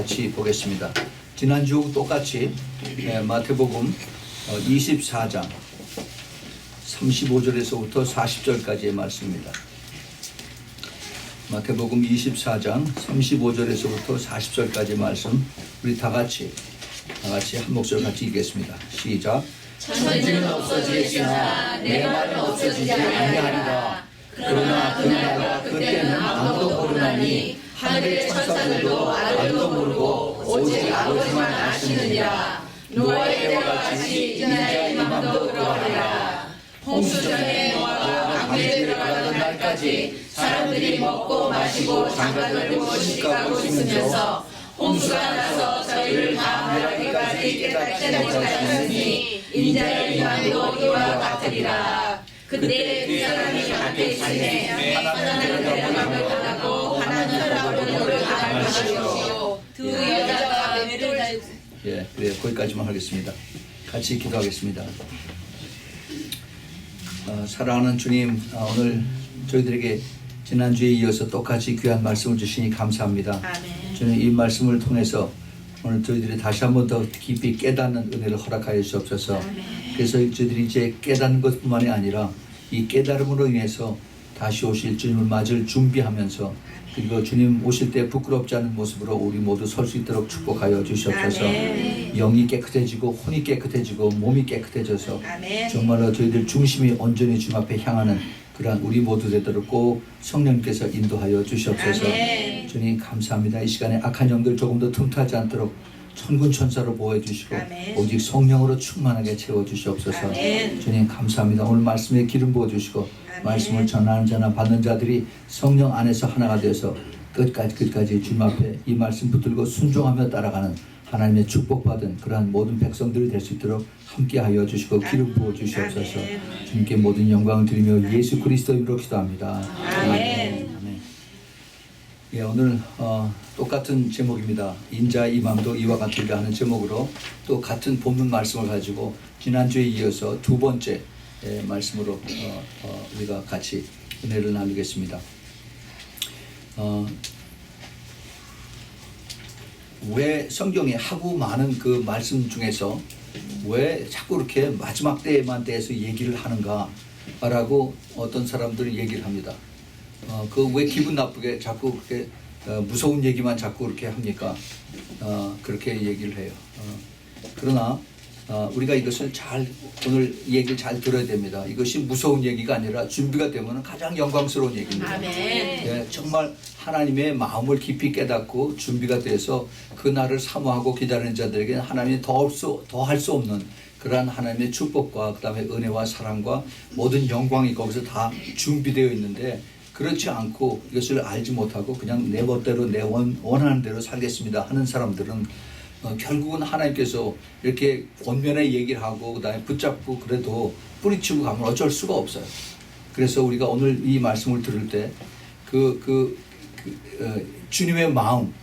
같이 보겠습니다. 지난주 똑같이 마태복음 24장 35절에서부터 40절까지의 말씀입니다. 마태복음 24장 35절에서부터 40절까지의 말씀 우리 다 같이 한 목소리 같이 읽겠습니다. 시작. 천지는 없어지겠으나 내 말은 없어지지 아니하리라. 그러나 그날과 그때는 아무도 모르나니 하늘의 천사들도 아들도 모르고 오직 아버지만 아시느니라. 노아의 때와 같이 인자의 마음도 그러하리라. 홍수전에 노아가 강에 들어가던 날까지 사람들이 먹고 마시고 장가 돌리고 시집가고 있으면서 홍수가 나서 저희를 다 멸하기까지 깨닫지 못하였으니 인자의 마음도 이와 같으리라. 그때 두 사람이 곁에 있으니 하나는 대답을 받았고 하나는 사람을 당할 것이요 두 여자가 매를 그래 거기까지만 하겠습니다. 같이 기도하겠습니다. 사랑하는 주님, 오늘 저희들에게 지난주에 이어서 똑같이 귀한 말씀을 주시니 감사합니다. 아멘. 주님, 이 말씀을 통해서 오늘 저희들이 다시 한 번 더 깊이 깨닫는 은혜를 허락하여 주옵소서. 아멘. 그래서 저희들이 이제 깨닫는 것뿐만이 아니라 이 깨달음으로 인해서 다시 오실 주님을 맞을 준비하면서 그리고 주님 오실 때 부끄럽지 않은 모습으로 우리 모두 설 수 있도록 축복하여 주시옵소서. 아멘. 영이 깨끗해지고 혼이 깨끗해지고 몸이 깨끗해져서 아멘. 정말로 저희들 중심이 온전히 주님 앞에 향하는 그러한 우리 모두 되도록 꼭 성령께서 인도하여 주시옵소서. 아멘. 주님 감사합니다. 이 시간에 악한 영들 조금 더 틈타지 않도록 천군 천사로 보호해 주시고 아멘. 오직 성령으로 충만하게 채워 주시옵소서. 아멘. 주님 감사합니다. 오늘 말씀에 기름 부어 주시고 아멘. 말씀을 전하는 자나 받는 자들이 성령 안에서 하나가 되어서 끝까지 주님 앞에 이 말씀 붙들고 순종하며 따라가는 하나님의 축복받은 그러한 모든 백성들이 될 수 있도록 함께하여 주시고 기름 부어 주시옵소서. 아멘. 주님께 모든 영광을 드리며 예수 그리스도 이름으로 기도합니다. 아멘. 예, 오늘 똑같은 제목입니다. 인자의 이맘도 이와 같으리라 하는 제목으로 또 같은 본문 말씀을 가지고 지난주에 이어서 두 번째 말씀으로 우리가 같이 은혜를 나누겠습니다. 왜 성경에 하고 많은 그 말씀 중에서 왜 자꾸 이렇게 마지막 때에만 대해서 얘기를 하는가라고 어떤 사람들은 얘기를 합니다. 그 왜 기분 나쁘게 자꾸 그렇게 무서운 얘기만 자꾸 그렇게 합니까? 그렇게 얘기를 해요. 그러나 우리가 이것을 오늘 얘기를 잘 들어야 됩니다. 이것이 무서운 얘기가 아니라 준비가 되면 가장 영광스러운 얘기입니다. 아멘. 예, 정말 하나님의 마음을 깊이 깨닫고 준비가 돼서 그 날을 사모하고 기다리는 자들에게 하나님이 더 할 수 없는 그러한 하나님의 축복과 그 다음에 은혜와 사랑과 모든 영광이 거기서 다 준비되어 있는데 그렇지 않고 이것을 알지 못하고 그냥 내 멋대로 내 원하는 대로 살겠습니다 하는 사람들은 결국은 하나님께서 이렇게 권면의 얘기를 하고 그 다음에 붙잡고 그래도 뿌리치고 가면 어쩔 수가 없어요. 그래서 우리가 오늘 이 말씀을 들을 때 주님의 마음,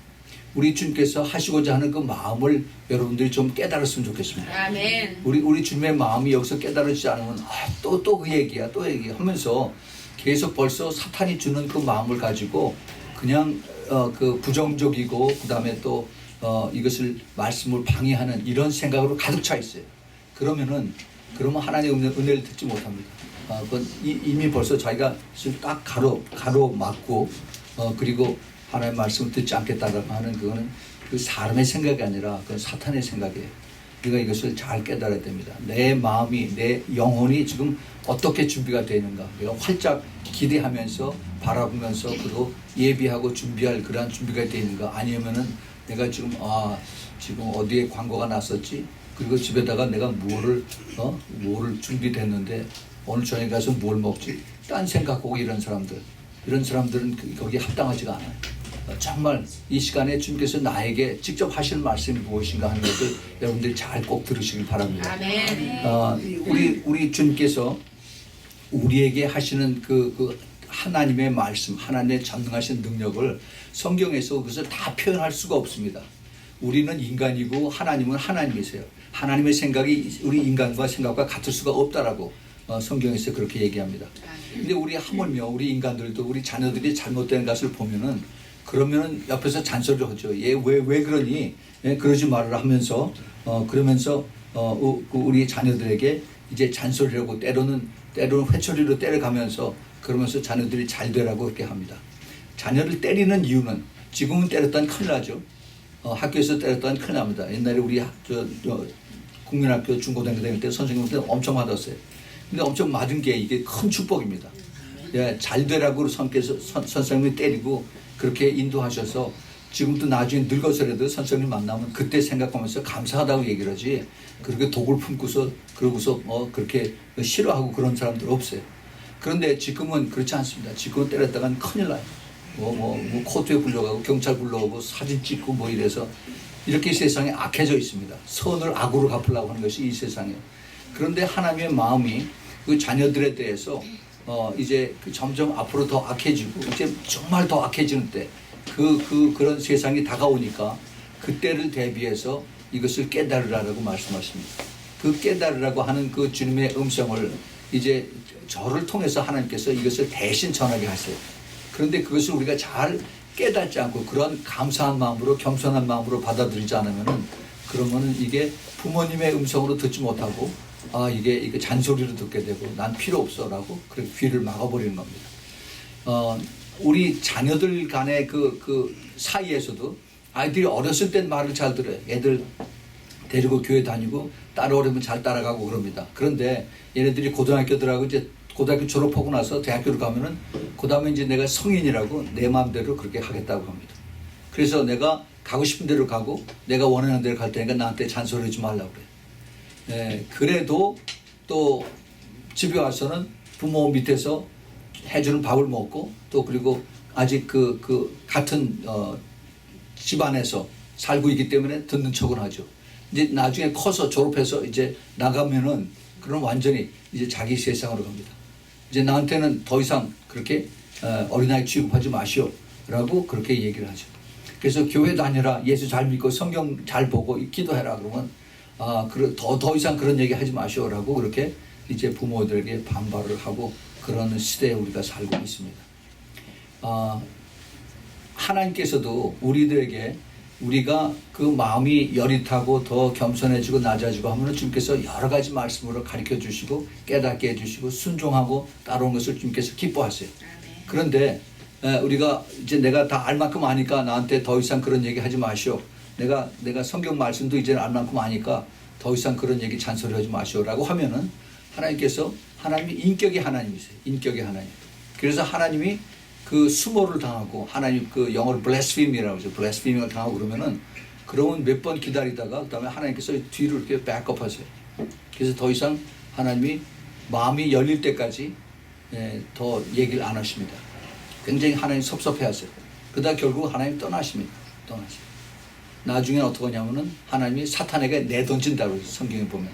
우리 주님께서 하시고자 하는 그 마음을 여러분들이 좀 깨달았으면 좋겠습니다. 아멘. 우리 주님의 마음이 여기서 깨달아지지 않으면 또 그 얘기야 또 얘기하면서 계속 벌써 사탄이 주는 그 마음을 가지고 그냥 그 부정적이고 그 다음에 또 이것을 말씀을 방해하는 이런 생각으로 가득 차 있어요. 그러면 하나님의 은혜를 듣지 못합니다. 그건 이미 벌써 자기가 딱 가로막고 그리고 하나님의 말씀을 듣지 않겠다라고 하는 그거는 그 사람의 생각이 아니라 그건 사탄의 생각이에요. 우리가 이것을 잘 깨달아야 됩니다. 내 마음이 내 영혼이 지금 어떻게 준비가 되는가 우리가 활짝 기대하면서 바라보면서 그리고 예비하고 준비할 그러한 준비가 되어 있는가 아니면은 내가 지금 어디에 광고가 났었지 그리고 집에다가 내가 뭐를 준비됐는데 오늘 저녁에 가서 뭘 먹지 딴 생각하고 이런 사람들은 거기에 합당하지가 않아요. 정말 이 시간에 주님께서 나에게 직접 하실 말씀이 무엇인가 하는 것을 여러분들이 잘 꼭 들으시길 바랍니다. 아멘. 우리 주님께서 우리에게 하시는 그 하나님의 말씀, 하나님의 전능하신 능력을 성경에서 그것을 다 표현할 수가 없습니다. 우리는 인간이고 하나님은 하나님이세요. 하나님의 생각이 우리 인간과 생각과 같을 수가 없다라고 성경에서 그렇게 얘기합니다. 근데 우리 하물며 우리 인간들도 우리 자녀들이 잘못된 것을 보면은 그러면은 옆에서 잔소리를 하죠. 얘 왜 그러니? 예, 그러지 말아라 하면서 그러면서 우리 자녀들에게 이제 잔소리라고 때로는 회초리로 때려가면서 그러면서 자녀들이 잘 되라고 그렇게 합니다. 자녀를 때리는 이유는 지금은 때렸다는 큰일 나죠. 학교에서 때렸다는 큰일 납니다. 옛날에 우리 국민학교 중고등학교 다닐 때 선생님한테 엄청 맞았어요. 근데 엄청 맞은 게 이게 큰 축복입니다. 예, 잘 되라고 선생님이 때리고 그렇게 인도하셔서 지금도 나중에 늙어서라도 선생님 만나면 그때 생각하면서 감사하다고 얘기를 하지 그렇게 독을 품고서 그러고서 그렇게 싫어하고 그런 사람들 없어요. 그런데 지금은 그렇지 않습니다. 지금은 때렸다간 큰일 나요. 뭐 코트에 불려가고 경찰 불러오고 사진 찍고 뭐 이래서 이렇게 세상에 악해져 있습니다. 선을 악으로 갚으려고 하는 것이 이 세상이에요. 그런데 하나님의 마음이 그 자녀들에 대해서 이제 점점 앞으로 더 악해지고 이제 정말 더 악해지는 때 그런 세상이 다가오니까 그때를 대비해서 이것을 깨달으라고 말씀하십니다. 그 깨달으라고 하는 그 주님의 음성을 이제 저를 통해서 하나님께서 이것을 대신 전하게 하세요. 그런데 그것을 우리가 잘 깨닫지 않고 그런 감사한 마음으로 겸손한 마음으로 받아들이지 않으면은 그러면은 이게 부모님의 음성으로 듣지 못하고 이게 잔소리로 듣게 되고 난 필요 없어라고 그렇게 귀를 막아버리는 겁니다. 우리 자녀들 간의 그 사이에서도 아이들이 어렸을 땐 말을 잘 들어요. 애들 데리고 교회 다니고 따라오려면 잘 따라가고 그럽니다. 그런데 얘네들이 고등학교 들어가고 이제 고등학교 졸업하고 나서 대학교를 가면은 그 다음에 이제 내가 성인이라고 내 마음대로 그렇게 하겠다고 합니다. 그래서 내가 가고 싶은 대로 가고 내가 원하는 대로 갈 테니까 나한테 잔소리하지 말라고 그래요. 그래도 또 집에 와서는 부모 밑에서 해주는 밥을 먹고 또 그리고 아직 그 같은 집안에서 살고 있기 때문에 듣는 척을 하죠. 이제 나중에 커서 졸업해서 이제 나가면은 그럼 완전히 이제 자기 세상으로 갑니다. 이제 나한테는 더 이상 그렇게 어린아이 취급하지 마시오라고 그렇게 얘기를 하죠. 그래서 교회 다녀라, 예수 잘 믿고 성경 잘 보고 기도해라 그러면 더 이상 그런 얘기 하지 마시오라고 그렇게 이제 부모들에게 반발을 하고 그런 시대에 우리가 살고 있습니다. 하나님께서도 우리들에게 우리가 그 마음이 여릿하고 더 겸손해지고 낮아지고 하면 주님께서 여러 가지 말씀으로 가르쳐 주시고 깨닫게 해주시고 순종하고 따라오는 것을 주님께서 기뻐하세요. 그런데 우리가 이제 내가 다 알 만큼 아니까 나한테 더 이상 그런 얘기 하지 마시오. 내가 성경 말씀도 이제 알 만큼 아니까 더 이상 그런 얘기 잔소리 하지 마시오라고 하면은 하나님이 인격의 하나님이세요. 인격의 하나님. 그래서 하나님이 그 수모를 당하고 하나님 그 영어로 blasphemy라고 하죠. blasphemy를 당하고 그러면 몇 번 기다리다가 그다음에 하나님께서 뒤로 이렇게 백업하세요. 그래서 더 이상 하나님이 마음이 열릴 때까지 더 얘기를 안 하십니다. 굉장히 하나님 섭섭해하세요. 그러다 결국 하나님 떠나십니다. 나중에 어떻게 하냐면은 하나님이 사탄에게 내던진다고 해서 성경에 보면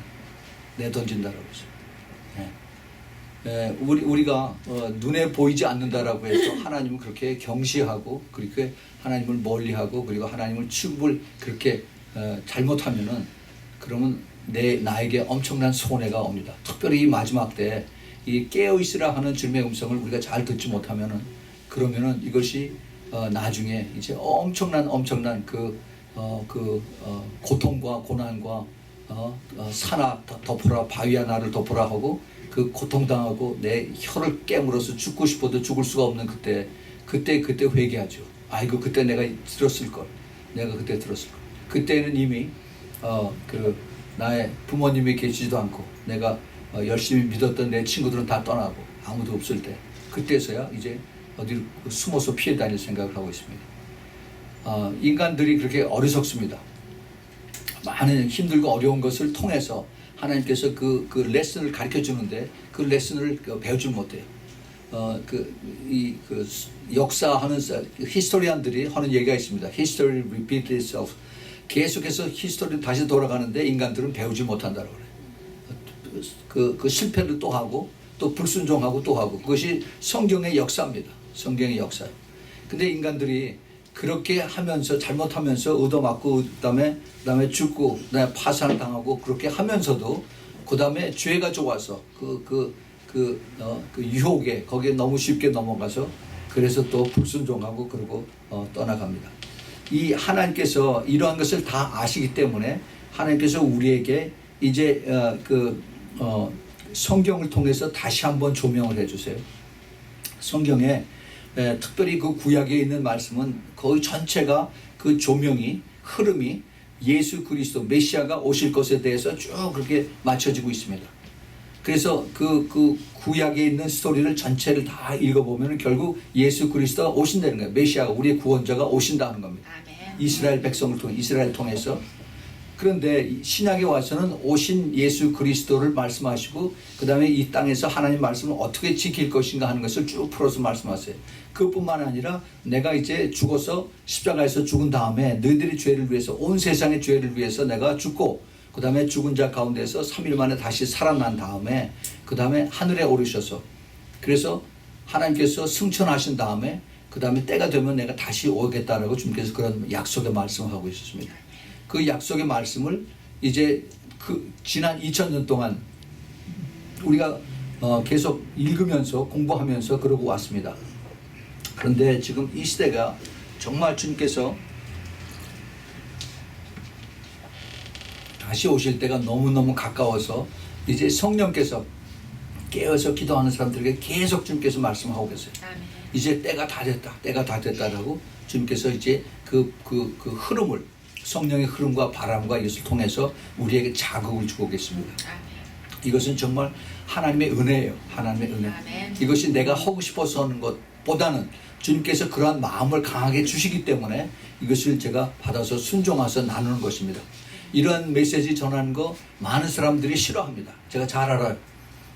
내던진다라고 해서. 우리가 눈에 보이지 않는다라고 해서 하나님을 그렇게 경시하고 그렇게 하나님을 멀리하고 그리고 하나님을 취급을 그렇게 잘못하면은 그러면 나에게 엄청난 손해가 옵니다. 특별히 이 마지막 때 이 깨어 있으라 하는 주님의 음성을 우리가 잘 듣지 못하면은 그러면은 이것이 나중에 이제 엄청난 고통과 고난과 산하 덮어라 바위야 나를 덮어라 하고 그 고통당하고 내 혀를 깨물어서 죽고 싶어도 죽을 수가 없는 그때 회개하죠. 아이고 그때 내가 들었을 걸. 그때는 이미 나의 부모님이 계시지도 않고 내가 열심히 믿었던 내 친구들은 다 떠나고 아무도 없을 때 그때서야 이제 어디로 숨어서 피해 다닐 생각을 하고 있습니다. 인간들이 그렇게 어리석습니다. 많은 힘들고 어려운 것을 통해서 하나님께서 그 레슨을 가르쳐 주는데 그 레슨을 배우질 못해요. 역사하는 히스토리안들이 하는 얘기가 있습니다. History repeats itself. 계속해서 히스토리 다시 돌아가는데 인간들은 배우지 못한다고 그래요. 그 실패를 또 하고 또 불순종하고 또 하고 그것이 성경의 역사입니다. 성경의 역사. 근데 인간들이 그렇게 하면서 잘못하면서 얻어맞고 그다음에 죽고 그다음에 파산을 당하고 그렇게 하면서도 그다음에 죄가 좋아서 그 유혹에 거기에 너무 쉽게 넘어가서 그래서 또 불순종하고 그러고 떠나갑니다. 이 하나님께서 이러한 것을 다 아시기 때문에 하나님께서 우리에게 이제 성경을 통해서 다시 한번 조명을 해주세요. 성경에 특별히 그 구약에 있는 말씀은 거의 전체가 그 조명이 흐름이 예수 그리스도 메시아가 오실 것에 대해서 쭉 그렇게 맞춰지고 있습니다. 그래서 그 구약에 있는 스토리를 전체를 다 읽어보면 결국 예수 그리스도가 오신다는 거예요. 메시아가 우리의 구원자가 오신다는 겁니다. 아멘. 이스라엘 백성을 통해 이스라엘 통해서. 그런데 신약에 와서는 오신 예수 그리스도를 말씀하시고 그 다음에 이 땅에서 하나님 말씀을 어떻게 지킬 것인가 하는 것을 쭉 풀어서 말씀하세요. 그뿐만 아니라 내가 이제 죽어서 십자가에서 죽은 다음에 너희들의 죄를 위해서 온 세상의 죄를 위해서 내가 죽고 그 다음에 죽은 자 가운데서 3일 만에 다시 살아난 다음에 그 다음에 하늘에 오르셔서 그래서 하나님께서 승천하신 다음에 그 다음에 때가 되면 내가 다시 오겠다라고 주님께서 그런 약속의 말씀을 하고 있었습니다. 그 약속의 말씀을 이제 그 지난 2000년 동안 우리가 계속 읽으면서 공부하면서 그러고 왔습니다. 그런데 지금 이 시대가 정말 주님께서 다시 오실 때가 너무너무 가까워서 이제 성령께서 깨어서 기도하는 사람들에게 계속 주님께서 말씀하고 계세요. 아멘. 이제 때가 다 됐다. 때가 다 됐다라고 주님께서 이제 그 흐름을 성령의 흐름과 바람과 이것을 통해서 우리에게 자극을 주고 계십니다. 아멘. 이것은 정말 하나님의 은혜예요. 하나님의 은혜. 아멘. 이것이 내가 하고 싶어서 하는 것보다는 주님께서 그러한 마음을 강하게 주시기 때문에 이것을 제가 받아서 순종해서 나누는 것입니다. 이런 메시지 전하는 거 많은 사람들이 싫어합니다. 제가 잘 알아요.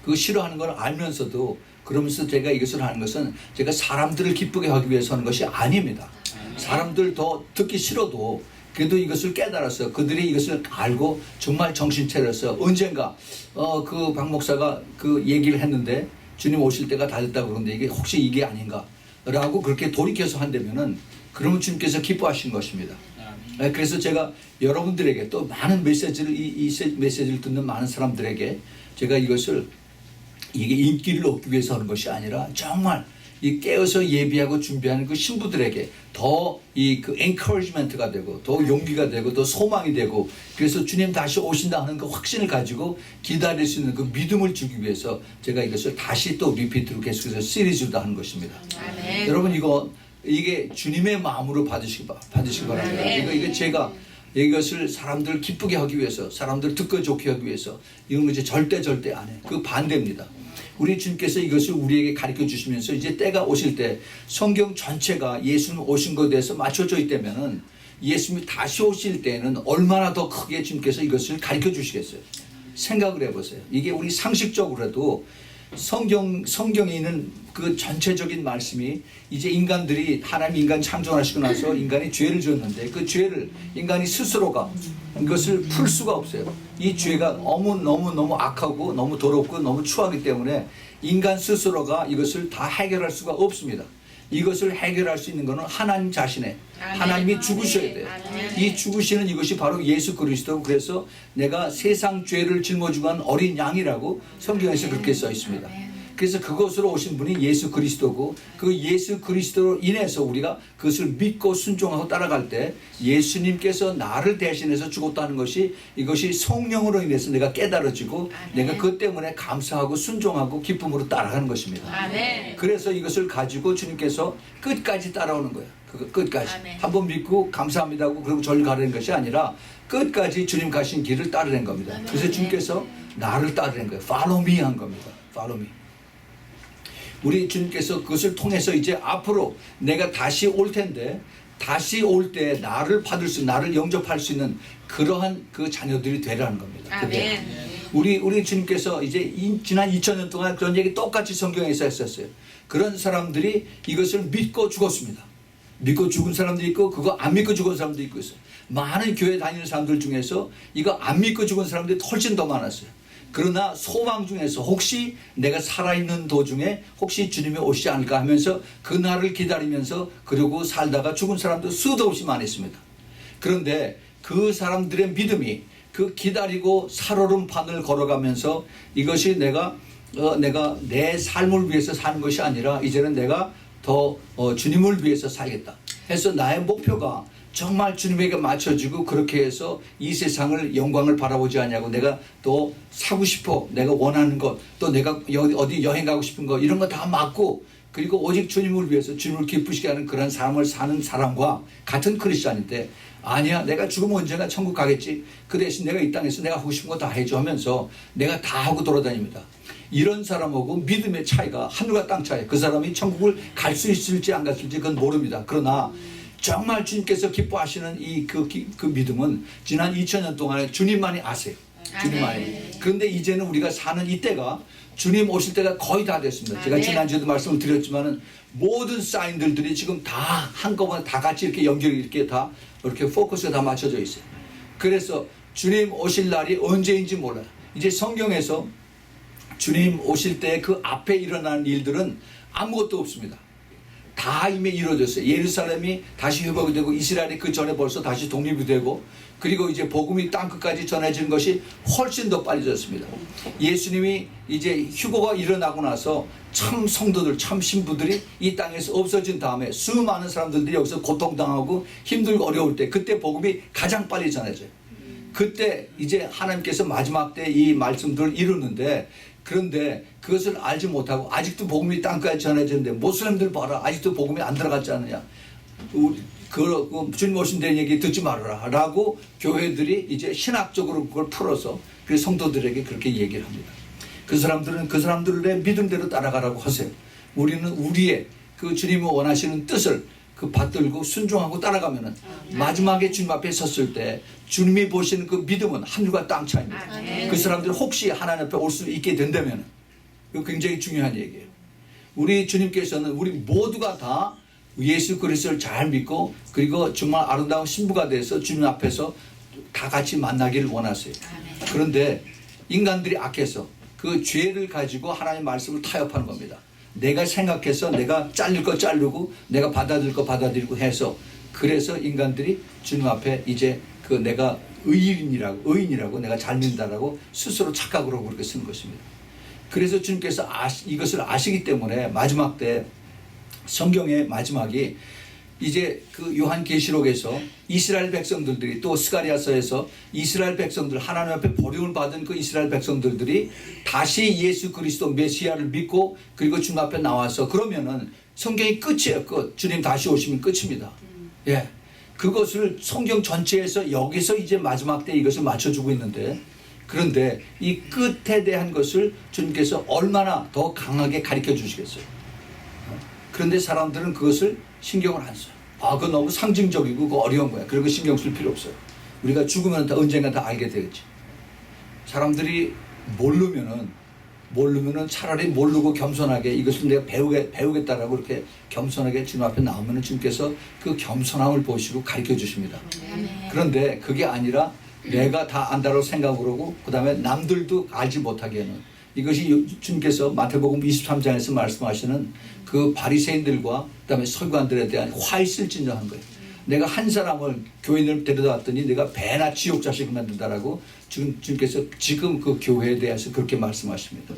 그 싫어하는 걸 알면서도 그러면서 제가 이것을 하는 것은 제가 사람들을 기쁘게 하기 위해서 하는 것이 아닙니다. 사람들 더 듣기 싫어도 그래도 이것을 깨달아서 그들이 이것을 알고 정말 정신 차려서 언젠가 그 박 목사가 그 얘기를 했는데 주님 오실 때가 다 됐다고 그러는데 이게 혹시 이게 아닌가 라고 그렇게 돌이켜서 한다면은 그러면 주님께서 기뻐하신 것입니다. 그래서 제가 여러분들에게 또 많은 메시지를 이 메시지를 듣는 많은 사람들에게 제가 이것을 이게 인기를 얻기 위해서 하는 것이 아니라 정말 이 깨어서 예비하고 준비하는 그 신부들에게 더 이 그 encouragement가 되고 더 용기가 되고 더 소망이 되고 그래서 주님 다시 오신다 하는 그 확신을 가지고 기다릴 수 있는 그 믿음을 주기 위해서 제가 이것을 다시 또 리피트로 계속해서 시리즈로 하는 것입니다. 아멘. 여러분 이게 주님의 마음으로 받으시기 바랍니다. 아멘. 이게 제가 이것을 사람들을 기쁘게 하기 위해서 사람들 듣고 좋게 하기 위해서 이건 이제 절대 안 해. 그 반대입니다. 우리 주님께서 이것을 우리에게 가르쳐 주시면서 이제 때가 오실 때 성경 전체가 예수님 오신 것에 대해서 맞춰져 있다면은 예수님이 다시 오실 때는 얼마나 더 크게 주님께서 이것을 가르쳐 주시겠어요. 생각을 해보세요. 이게 우리 상식적으로도 성경에 있는 그 전체적인 말씀이 이제 인간들이 하나님 인간 창조하시고 나서 인간이 죄를 지었는데 그 죄를 인간이 스스로가 이것을 풀 수가 없어요. 이 죄가 너무 악하고 너무 더럽고 너무 추하기 때문에 인간 스스로가 이것을 다 해결할 수가 없습니다. 이것을 해결할 수 있는 것은 하나님 자신의 하나님이 죽으셔야 돼요. 이 죽으시는 이것이 바로 예수 그리스도. 그래서 내가 세상 죄를 짊어지고 간 어린 양이라고 성경에서 그렇게 써 있습니다. 그래서 그것으로 오신 분이 예수 그리스도고 그 예수 그리스도로 인해서 우리가 그것을 믿고 순종하고 따라갈 때 예수님께서 나를 대신해서 죽었다는 것이 이것이 성령으로 인해서 내가 깨달아지고 내가 그것 때문에 감사하고 순종하고 기쁨으로 따라가는 것입니다. 아멘. 그래서 이것을 가지고 주님께서 끝까지 따라오는 거예요. 끝까지. 아멘. 한번 믿고 감사합니다 하고 그리고 절로 가려는 것이 아니라 끝까지 주님 가신 길을 따르는 겁니다. 그래서 주님께서 나를 따르는 거예요. Follow me 한 겁니다. Follow me. 우리 주님께서 그것을 통해서 이제 앞으로 내가 다시 올 텐데 다시 올 때 나를 받을 수 나를 영접할 수 있는 그러한 그 자녀들이 되라는 겁니다. 아멘. 우리 주님께서 이제 지난 2000년 동안 그런 얘기 똑같이 성경에서 했었어요. 그런 사람들이 이것을 믿고 죽었습니다. 믿고 죽은 사람도 있고 그거 안 믿고 죽은 사람도 있고 있어요. 많은 교회 다니는 사람들 중에서 이거 안 믿고 죽은 사람들이 훨씬 더 많았어요. 그러나 소망 중에서 혹시 내가 살아있는 도중에 혹시 주님이 오시지 않을까 하면서 그날을 기다리면서 그러고 살다가 죽은 사람도 수도 없이 많았습니다. 그런데 그 사람들의 믿음이 그 기다리고 살얼음판을 걸어가면서 이것이 내가 내 삶을 위해서 사는 것이 아니라 이제는 내가 더 주님을 위해서 살겠다 해서 나의 목표가 정말 주님에게 맞춰지고 그렇게 해서 이 세상을 영광을 바라보지 않냐고 내가 또 사고 싶어 내가 원하는 것 또 내가 어디 여행 가고 싶은 거 이런 거 다 맞고 그리고 오직 주님을 위해서 주님을 기쁘시게 하는 그런 삶을 사는 사람과 같은 크리스찬인데 아니야 내가 죽으면 언젠가 천국 가겠지 그 대신 내가 이 땅에서 내가 하고 싶은 거 다 해줘 하면서 내가 다 하고 돌아다닙니다. 이런 사람하고 믿음의 차이가 하늘과 땅 차이. 그 사람이 천국을 갈 수 있을지 안 갔을지 그건 모릅니다. 그러나 정말 주님께서 기뻐하시는 그 믿음은 지난 2000년 동안에 주님만이 아세요. 주님만이. 그런데 이제는 우리가 사는 이때가 주님 오실 때가 거의 다 됐습니다. 제가 지난주에도 말씀을 드렸지만은 모든 사인들이 지금 다 한꺼번에 다 같이 이렇게 연결이 이렇게 다 이렇게 포커스가 다 맞춰져 있어요. 그래서 주님 오실 날이 언제인지 몰라요. 이제 성경에서 주님 오실 때 그 앞에 일어나는 일들은 아무것도 없습니다. 다 이미 이루어졌어요. 예루살렘이 다시 회복이 되고 이스라엘이 그 전에 벌써 다시 독립이 되고 그리고 이제 복음이 땅끝까지 전해지는 것이 훨씬 더 빨리 졌습니다. 예수님이 이제 휴거가 일어나고 나서 참 성도들 참 신부들이 이 땅에서 없어진 다음에 수많은 사람들이 여기서 고통당하고 힘들고 어려울 때 그때 복음이 가장 빨리 전해져요. 그때 이제 하나님께서 마지막 때 이 말씀들을 이루는데 그런데 그것을 알지 못하고 아직도 복음이 땅까지 전해지는데 모슬렘들 봐라 아직도 복음이 안 들어갔지 않느냐 주님 오신다는 얘기 듣지 말아라 라고 교회들이 이제 신학적으로 그걸 풀어서 그 성도들에게 그렇게 얘기를 합니다. 그 사람들은 그 사람들의 믿음대로 따라가라고 하세요. 우리는 우리의 그 주님이 원하시는 뜻을 그 받들고 순종하고 따라가면은 마지막에 주님 앞에 섰을 때 주님이 보시는 그 믿음은 하늘과 땅 차이입니다. 그 사람들이 혹시 하나님 앞에 올 수 있게 된다면 이거 굉장히 중요한 얘기예요. 우리 주님께서는 우리 모두가 다 예수 그리스도를 잘 믿고 그리고 정말 아름다운 신부가 돼서 주님 앞에서 다 같이 만나기를 원하세요. 그런데 인간들이 악해서 그 죄를 가지고 하나님의 말씀을 타협하는 겁니다. 내가 생각해서 내가 잘릴 거 자르고 내가 받아들일 거 받아들이고 해서 그래서 인간들이 주님 앞에 이제 그 내가 의인이라고 내가 잘 믿는다라고 스스로 착각으로 그렇게 쓰는 것입니다. 그래서 주님께서 이것을 아시기 때문에 마지막 때 성경의 마지막이 이제 그 요한계시록에서 이스라엘 백성들이 또 스가랴서에서 이스라엘 백성들 하나님 앞에 버림을 받은 그 이스라엘 백성들이 다시 예수 그리스도 메시아를 믿고 그리고 주님 앞에 나와서 그러면은 성경이 끝이에요. 끝. 주님 다시 오시면 끝입니다. 예. 그것을 성경 전체에서 여기서 이제 마지막 때 이것을 맞춰주고 있는데 그런데 이 끝에 대한 것을 주님께서 얼마나 더 강하게 가르쳐 주시겠어요. 그런데 사람들은 그것을 신경을 안 써요. 그건 너무 상징적이고 그거 어려운 거야. 그리고 신경 쓸 필요 없어요. 우리가 죽으면 언젠가 다 알게 되겠지. 사람들이 모르면은 차라리 모르고 겸손하게 이것을 내가 배우겠다라고 이렇게 겸손하게 주님 앞에 나오면은 주님께서 그 겸손함을 보시고 가르쳐 주십니다. 그런데 그게 아니라 내가 다 안다고 생각을 하고 그 다음에 남들도 알지 못하게는 이것이 주님께서 마태복음 23장에서 말씀하시는 그 바리새인들과 그다음에 서기관들에 대한 화있을진정한 거예요. 내가 한 사람을 교인을 데려다 왔더니 내가 배나 지옥 자식을 만든다라고 주님께서 지금 그 교회에 대해서 그렇게 말씀하십니다.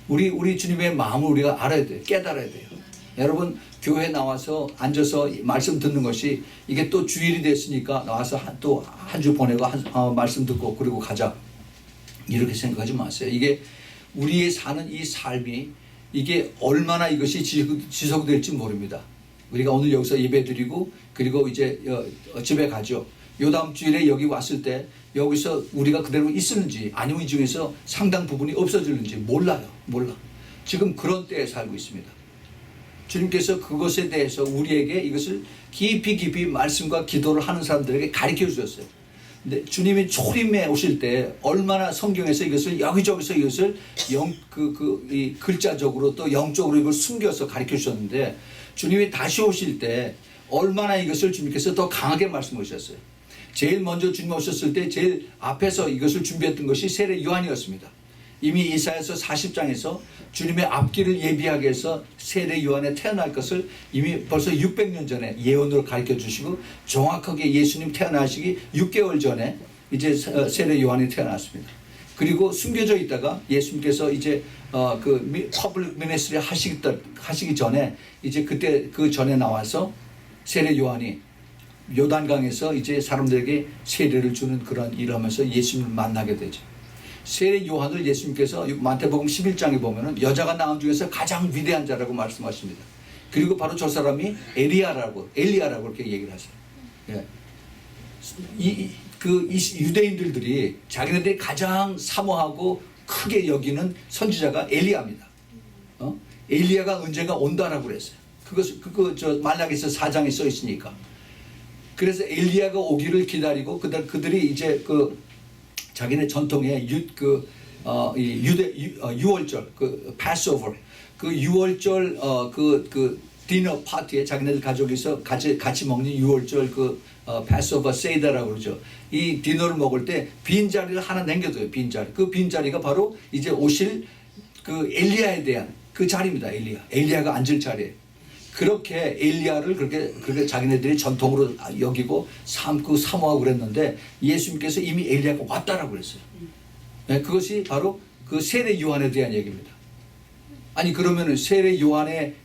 우리 주님의 마음을 우리가 알아야 돼요. 깨달아야 돼요. 여러분 교회 나와서 앉아서 말씀 듣는 것이 이게 또 주일이 됐으니까 나와서 또 한 주 보내고 말씀 듣고 그리고 가자 이렇게 생각하지 마세요. 이게 우리의 사는 이 삶이 이게 얼마나 이것이 지속될지 모릅니다. 우리가 오늘 여기서 예배드리고 그리고 이제 집에 가죠. 요 다음 주일에 여기 왔을 때 여기서 우리가 그대로 있었는지 아니면 이 중에서 상당 부분이 없어지는지 몰라. 지금 그런 때에 살고 있습니다. 주님께서 그것에 대해서 우리에게 이것을 깊이 말씀과 기도를 하는 사람들에게 가르쳐 주셨어요. 근데 주님이 초림에 오실 때 얼마나 성경에서 이것을 여기저기서 이것을 이 글자적으로 또 영적으로 이걸 숨겨서 가르쳐 주셨는데 주님이 다시 오실 때 얼마나 이것을 주님께서 더 강하게 말씀해 주셨어요. 제일 먼저 주님 오셨을 때 제일 앞에서 이것을 준비했던 것이 세례 요한이었습니다. 이미 이사야서 40장에서 주님의 앞길을 예비하게 해서 세례 요한에 태어날 것을 이미 벌써 600년 전에 예언으로 가르쳐 주시고 정확하게 예수님 태어나시기 6개월 전에 이제 세례 요한이 태어났습니다. 그리고 숨겨져 있다가 예수님께서 이제 그 퍼블릭 미니스트리 하시기 전에 이제 그때 그 전에 나와서 세례 요한이 요단강에서 이제 사람들에게 세례를 주는 그런 일을 하면서 예수님을 만나게 되죠. 세례 요한을 예수님께서 마태복음 11장에 보면은 여자가 낳은 중에서 가장 위대한 자라고 말씀하십니다. 그리고 바로 저 사람이 엘리야라고 이렇게 얘기를 하세요. 예. 이 유대인들이 자기네들이 가장 사모하고 크게 여기는 선지자가 엘리야입니다. 엘리야가 언젠가 온다라고 그랬어요. 저 말라기서 4장에 써 있으니까. 그래서 엘리야가 오기를 기다리고 그들이 이제 자기네 전통의 유월절 패스오버 유월절 디너 파티에 자기네들 가족이서 같이 먹는 유월절 패스오버 세이다라고 그러죠. 이 디너를 먹을 때 빈자리를 하나 남겨둬요. 빈자리. 그 빈자리가 바로 이제 오실 엘리야에 대한 그 자리입니다. 엘리야가 앉을 자리에. 그렇게 엘리야를 그렇게 자기네들이 전통으로 여기고 사모하고 그랬는데 예수님께서 이미 엘리야가 왔다라고 그랬어요. 네, 그것이 바로 그 세례 요한에 대한 얘기입니다. 아니 그러면은 세례 요한의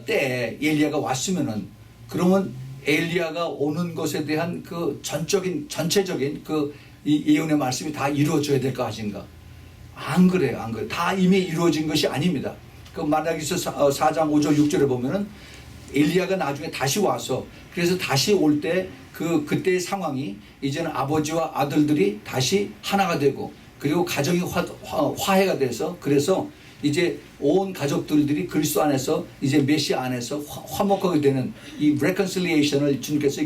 때에 엘리야가 왔으면은 그러면 엘리야가 오는 것에 대한 그 전체적인 이 예언의 말씀이 다 이루어져야 될 것인가? 안 그래요. 다 이미 이루어진 것이 아닙니다. 그 말라기서 4장 5절 6절에 보면은 엘리야가 나중에 다시 와서 그래서 다시 올 때 그때의 상황이 이제는 아버지와 아들들이 다시 하나가 되고 그리고 가정이 화해가 돼서 그래서 이제 온 가족들이 그리스도 안에서 이제 메시아 안에서 화목하게 되는 이 reconciliation을 주님께서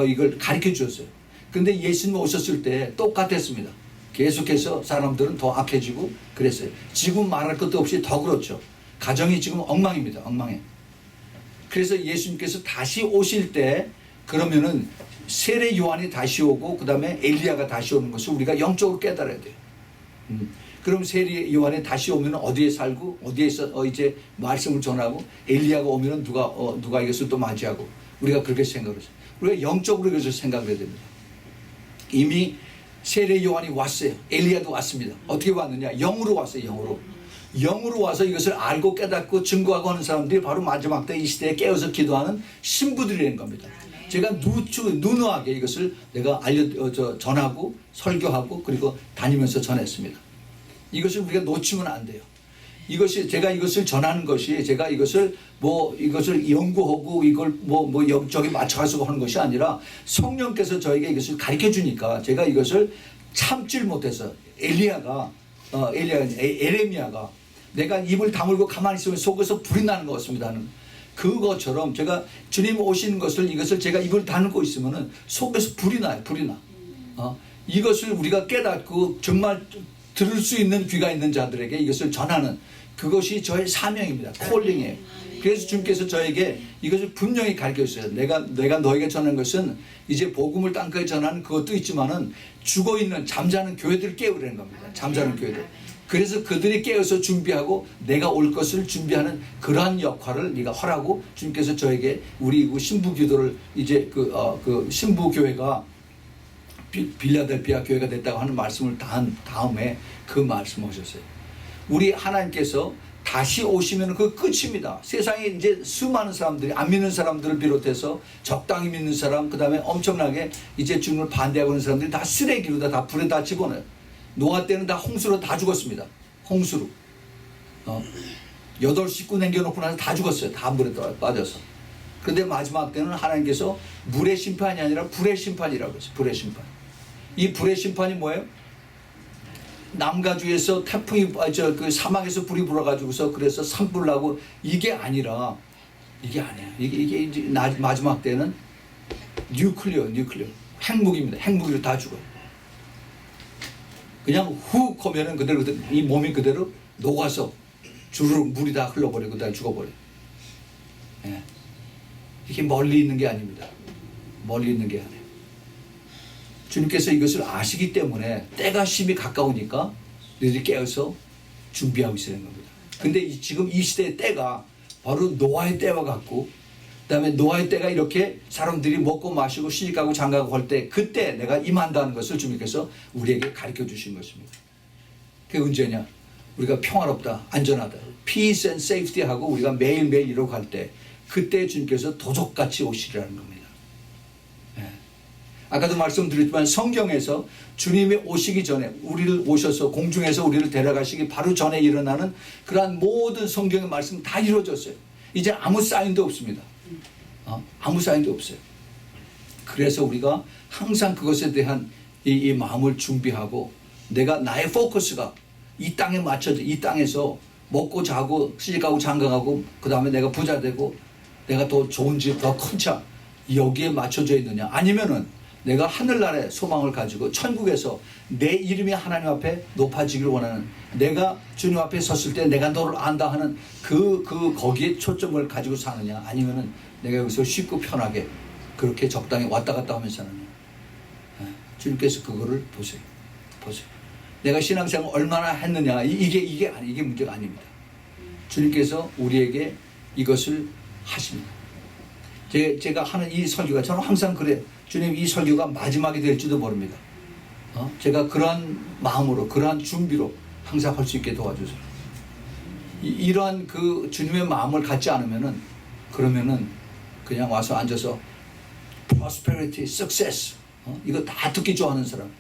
이걸 가르쳐 주었어요. 근데 예수님 오셨을 때 똑같았습니다. 계속해서 사람들은 더 악해지고 그랬어요. 지금 말할 것도 없이 더 그렇죠. 가정이 지금 엉망입니다. 엉망해. 그래서 예수님께서 다시 오실 때 그러면은 세례 요한이 다시 오고 그 다음에 엘리야가 다시 오는 것을 우리가 영적으로 깨달아야 돼요. 그럼 세례 요한이 다시 오면 어디에 살고 어디에서 이제 말씀을 전하고 엘리야가 오면은 누가 이것을 또 맞이하고 우리가 그렇게 생각을 해요. 우리가 영적으로 이것을 생각해야 됩니다. 이미 세례 요한이 왔어요. 엘리야도 왔습니다. 어떻게 왔느냐? 영으로 왔어요. 영으로 와서 이것을 알고 깨닫고 증거하고 하는 사람들이 바로 마지막 때 이 시대에 깨어서 기도하는 신부들이라는 겁니다. 제가 누누하게 이것을 내가 전하고 설교하고 그리고 다니면서 전했습니다. 이것을 우리가 놓치면 안 돼요. 제가 이것을 전하는 것이 제가 이것을 연구하고 이걸 여기저기 맞춰가지고 하는 것이 아니라 성령께서 저에게 이것을 가르쳐 주니까 제가 이것을 참질 못해서 에레미야가 내가 입을 다물고 가만히 있으면 속에서 불이 나는 것 같습니다. 그것처럼 제가 주님 오시는 이것을 제가 입을 다물고 있으면은 속에서 불이 나요. 이것을 우리가 깨닫고 정말 들을 수 있는 귀가 있는 자들에게 이것을 전하는 그것이 저의 사명입니다. 콜링이에요. 그래서 주님께서 저에게 이것을 분명히 가르쳐 주셨어요. 내가 너에게 전하는 것은 이제 복음을 땅까지 전하는 그것도 있지만은 죽어 있는 잠자는 교회들을 깨우려는 겁니다. 잠자는 교회들. 그래서 그들이 깨어서 준비하고 내가 올 것을 준비하는 그러한 역할을 네가 하라고 주님께서 저에게 우리 신부 기도를 이제 신부 교회가 빌라델피아 교회가 됐다고 하는 말씀을 한 다음에 그 말씀을 하셨어요. 우리 하나님께서 다시 오시면 그 끝입니다. 세상에 이제 수많은 사람들이 안 믿는 사람들을 비롯해서 적당히 믿는 사람 그 다음에 엄청나게 이제 주님을 반대하고 있는 사람들이 다 쓰레기로 다 불에 다 집어넣어요. 노아 때는 다 홍수로 다 죽었습니다. 홍수로 8식구 남겨놓고 나서 다 죽었어요. 다 물에 빠져서. 그런데 마지막 때는 하나님께서 물의 심판이 아니라 불의 심판이라고 했어요. 불의 심판. 이 불의 심판이 뭐예요? 남가주에서 태풍이 사막에서 불이 불어가지고서 그래서 산불 나고 이게 아니라 이게 이제 마지막 때는 뉴클리어 핵무기입니다. 핵무기로 다 죽어요. 그냥 훅 하면은 그대로 이 몸이 그대로 녹아서 주르륵 물이 다 흘러버리고 다 죽어버려요. 예. 이게 멀리 있는 게 아닙니다. 멀리 있는 게 아니에요. 주님께서 이것을 아시기 때문에 때가 심히 가까우니까 너희들이 깨어서 준비하고 있는 겁니다. 근데 지금 이 시대의 때가 바로 노아의 때와 같고 그 다음에 노아의 때가 이렇게 사람들이 먹고 마시고 시집가고 장가가고 할 때 그때 내가 임한다는 것을 주님께서 우리에게 가르쳐 주신 것입니다. 그게 언제냐? 우리가 평화롭다, 안전하다, peace and safety 하고 우리가 매일매일 이러고 갈 때 그때 주님께서 도적같이 오시리라는 겁니다. 예. 아까도 말씀드렸지만 성경에서 주님이 오시기 전에 우리를 오셔서 공중에서 우리를 데려가시기 바로 전에 일어나는 그러한 모든 성경의 말씀 다 이루어졌어요. 이제 아무 사인도 없습니다. 아무 사인도 없어요. 그래서 우리가 항상 그것에 대한 이 마음을 준비하고 내가 나의 포커스가 이 땅에 맞춰져 이 땅에서 먹고 자고 시집가고 장가가고 그 다음에 내가 부자 되고 내가 더 좋은 집 더 큰 차 여기에 맞춰져 있느냐 아니면은 내가 하늘나라의 소망을 가지고 천국에서 내 이름이 하나님 앞에 높아지기를 원하는 내가 주님 앞에 섰을 때 내가 너를 안다 하는 거기에 초점을 가지고 사느냐 아니면은 내가 여기서 쉽고 편하게 그렇게 적당히 왔다 갔다 하면서 사느냐 주님께서 그거를 보세요. 내가 신앙생활 얼마나 했느냐 이게 문제가 아닙니다. 주님께서 우리에게 이것을 하십니다. 제가 하는 이 설교가 저는 항상 그래요. 주님 이 설교가 마지막이 될지도 모릅니다. 제가 그러한 마음으로 그러한 준비로 항상 할 수 있게 도와주세요. 이러한 그 주님의 마음을 갖지 않으면은 그러면은 그냥 와서 앉아서 prosperity, success 이거 다 듣기 좋아하는 사람